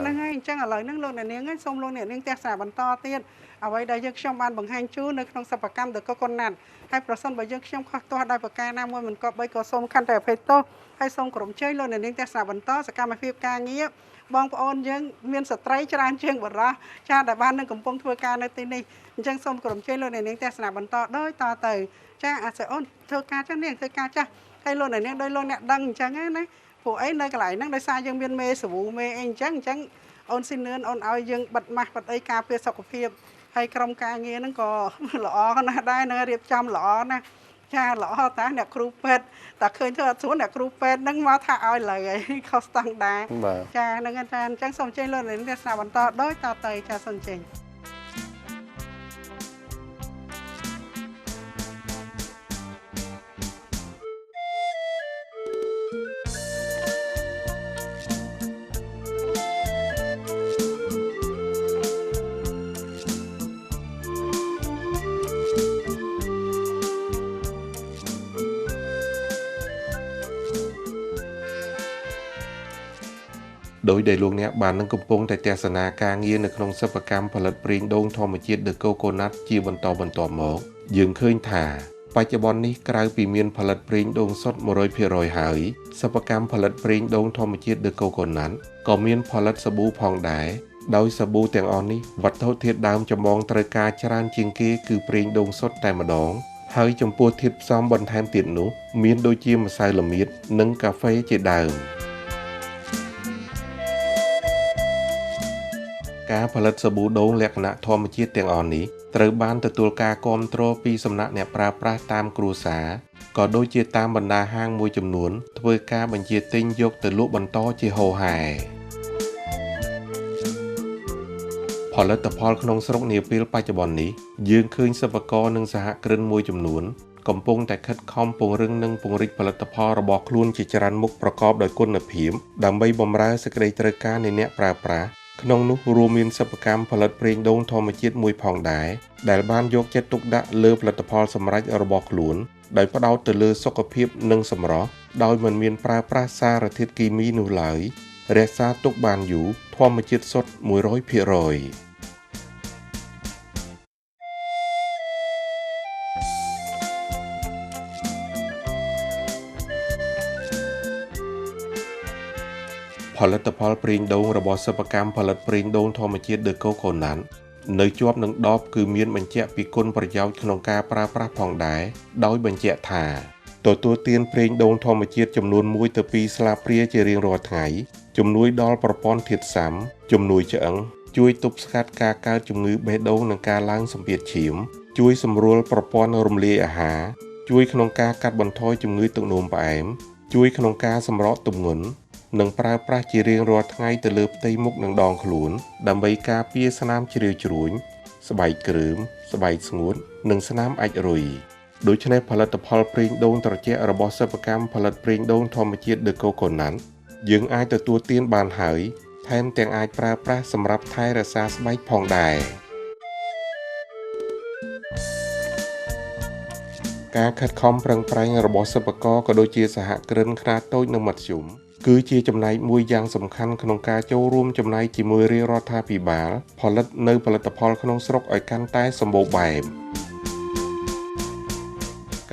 ហ្នឹងហើយអញ្ចឹងឥឡូវហ្នឹងលោកអ្នកនាងសូមលោកអ្នកនាងទស្សនាបន្តទៀតអ្វីដែលយើងខ្ញុំបានបង្ហាញជូននៅក្នុងសិប្បកម្ម The Coconut ហើយប្រសិនបើយើងខ្ញុំខុសទាស់ដោយប្រការណាមួយមិនក៏បីក៏សូមខន្តីអភ័យទោសហើយសូមគោរពជ័យលោកអ្នកនាងទស្សនាបន្តសកម្មភាពការងារបងប្អូនយើងមានស្ត្រីច្រើនជាងបុរសចាដែលបាននឹងកំពុងធ្វើការនៅទីនេះអញ្ចឹងសូមគោរពជ័យលោកអ្នកនាងទស្សនាបន្តដោយតទៅចាអាចអូនធ្វើការចាស់នាងធ្វើការចាស់ហើយលោកអ្នកនាងដោយលោកអ្នកដឹងអញ្ចឹងណាព្រោះអីនៅកន្លែងហ្នឹងដោយសារយើងមានមេសាវូមេអីអញ្ចឹងអូនស៊ីនឿនអូនឲ្យយើងបិទម៉ាស់បិទអីការពារសុខភាពហើយក្រុមការងារហ្នឹងក៏ល្អណាស់ដែរនឹងរៀបចំល្អណាស់ចាល្អតាអ្នកគ្រូពេទ្យតែឃើញធ្វើអត់ស្រួលអ្នកគ្រូពេទ្យហ្នឹងមកថាឲ្យលើអីខុសស្តង់ដារចាហ្នឹងចាអញ្ចឹងសូមអញ្ជើញលោកនាងទស្សនាបន្តដោយតទៅចាសូមអញ្ជើញដោយដែលលោកអ្នកបាននឹងកំពុងតែទស្សនាការងារនៅក្នុងសិប្បកម្មផលិតប្រេងដូងធម្មជាតិ The Coconut ជាបន្តបន្ទាប់មកយើងឃើញថាបច្ចុប្បន្ននេះក្រៅពីមានផលិតប្រេងដូងសុទ្ធ 100% ហើយសិប្បកម្មផលិតប្រេងដូងធម្មជាតិ The Coconut ក៏មានផលិតសាប៊ូផងដែរដោយសាប៊ូទាំងអស់នេះវត្ថុធាតុដើមចម្បងត្រូវការច្រើនជាងគេគឺប្រេងដូងសុទ្ធតែម្ដងហើយចំពោះធាតុផ្សំបន្ថែមទៀតនោះមានដូចជាម្សៅល្មៀតនិងកាហ្វេជាដើមការផលិតសាប៊ូដូងលក្ខណៈធម្មជាតិទាំងអស់នេះ ត្រូវបានទទួលការគាំទ្រពីសំណាក់អ្នកប្រើប្រាស់តាមគ្រួសារក៏ដូចជាតាមបណ្ដាហាងមួយចំនួនធ្វើការបញ្ជាទិញយកទៅលក់បន្តជាហូរហែផលិតផលក្នុងស្រុកនាពេលបច្ចុប្បន្ននេះយើងឃើញសិប្បករនិងសហគ្រិនមួយចំនួនកំពុងតែខិតខំពង្រឹងនិងពង្រីកផលិតផលរបស់ខ្លួនជាច្រើនមុខប្រកបដោយគុណភាពដើម្បីបម្រើសេចក្តីត្រូវការនៃអ្នកប្រើប្រាស់ក្នុងនោះរួមមានសិប្បកម្មផលិតប្រេងដូងធម្មជាតិមួយផងដែរដែលបានយកចិត្តទុកដាក់លើផលិតផលសម្រេចរបស់ខ្លួនដោយផ្ដោតទៅលើសុខភាពនិងសម្រស់ដោយមិនមានប្រើប្រាស់សារធាតុគីមីនោះឡើយរក្សាទុកបានយូរធម្មជាតិសុទ្ធ 100%ផលិតផលប្រេងដូងរបស់សិប្បកម្មផលិតប្រេងដូងធម្មជាតិ The Coconut នៅជាប់នឹងដបគឺមានបញ្ជាក់ពីគុណប្រយោជន៍ក្នុងការប្រើប្រាស់ផងដែរដោយបញ្ជាក់ថាទទួលទានប្រេងដូងធម្មជាតិចំនួន1ទៅ2ស្លាបព្រាជារៀងរាល់ថ្ងៃជំនួយដល់ប្រព័ន្ធធាតុសាំជំនួយឆ្អឹងជួយទប់ស្កាត់ការកើតជំងឺបេះដូងនិងការឡើងសម្ពាធឈាមជួយសម្រួលប្រព័ន្ធរំលាយអាហារជួយក្នុងការកាត់បន្ថយជំងឺទឹកនោមផ្អែមជួយក្នុងការសម្រកទម្ងន់និងប្រើប្រាស់ជារៀងរាល់ថ្ងៃទៅលើផ្ទៃមុខនិងដងខ្លួនដើម្បីការពារស្នាមជ្រាវជ្រួញស្បែកគ្រើមស្បែកស្ងួតនិងស្នាមអាចរុយដូច្នេះផលិតផលប្រេងដូងត្រជាក់របស់សិប្បកម្មផលិតប្រេងដូងធម្មជាតិ The Coconut យើងអាចទទួលទានបានហើយថែមទាំងអាចប្រើប្រាស់សម្រាប់ថែរក្សាស្បែកផងដែរការខិតខំប្រឹងប្រែងរបស់សិប្បករក៏ដូចជាសហគ្រិនខ្នាតតូចនិងមធ្យមគឺជាចំណែកមួយយ៉ាងសំខាន់ក្នុងការចូលរួមចំណែកជាមួយរាជរដ្ឋាភិបាលផលិតនៅផលិតផលក្នុងស្រុកឲ្យកាន់តែសម្បូរបែប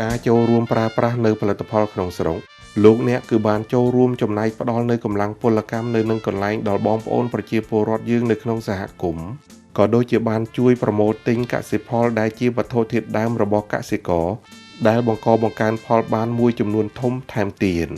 ការចូលរួមប្រើប្រាស់នៅផលិតផលក្នុងស្រុកលោកអ្នកគឺបានចូលរួមចំណែកផ្ដល់នៅកម្លាំងពលកម្មនៅនឹងកន្លែងដល់បងប្អូនប្រជាពលរដ្ឋយើងនៅក្នុងសហគមន៍ក៏ដូចជាបានជួយប្រម៉ូទទិញកសិផលដែលជាវត្ថុធាតុដើមរបស់កសិករដែលបង្កបង្កើនផលបានមួយចំនួនធំថែមទៀត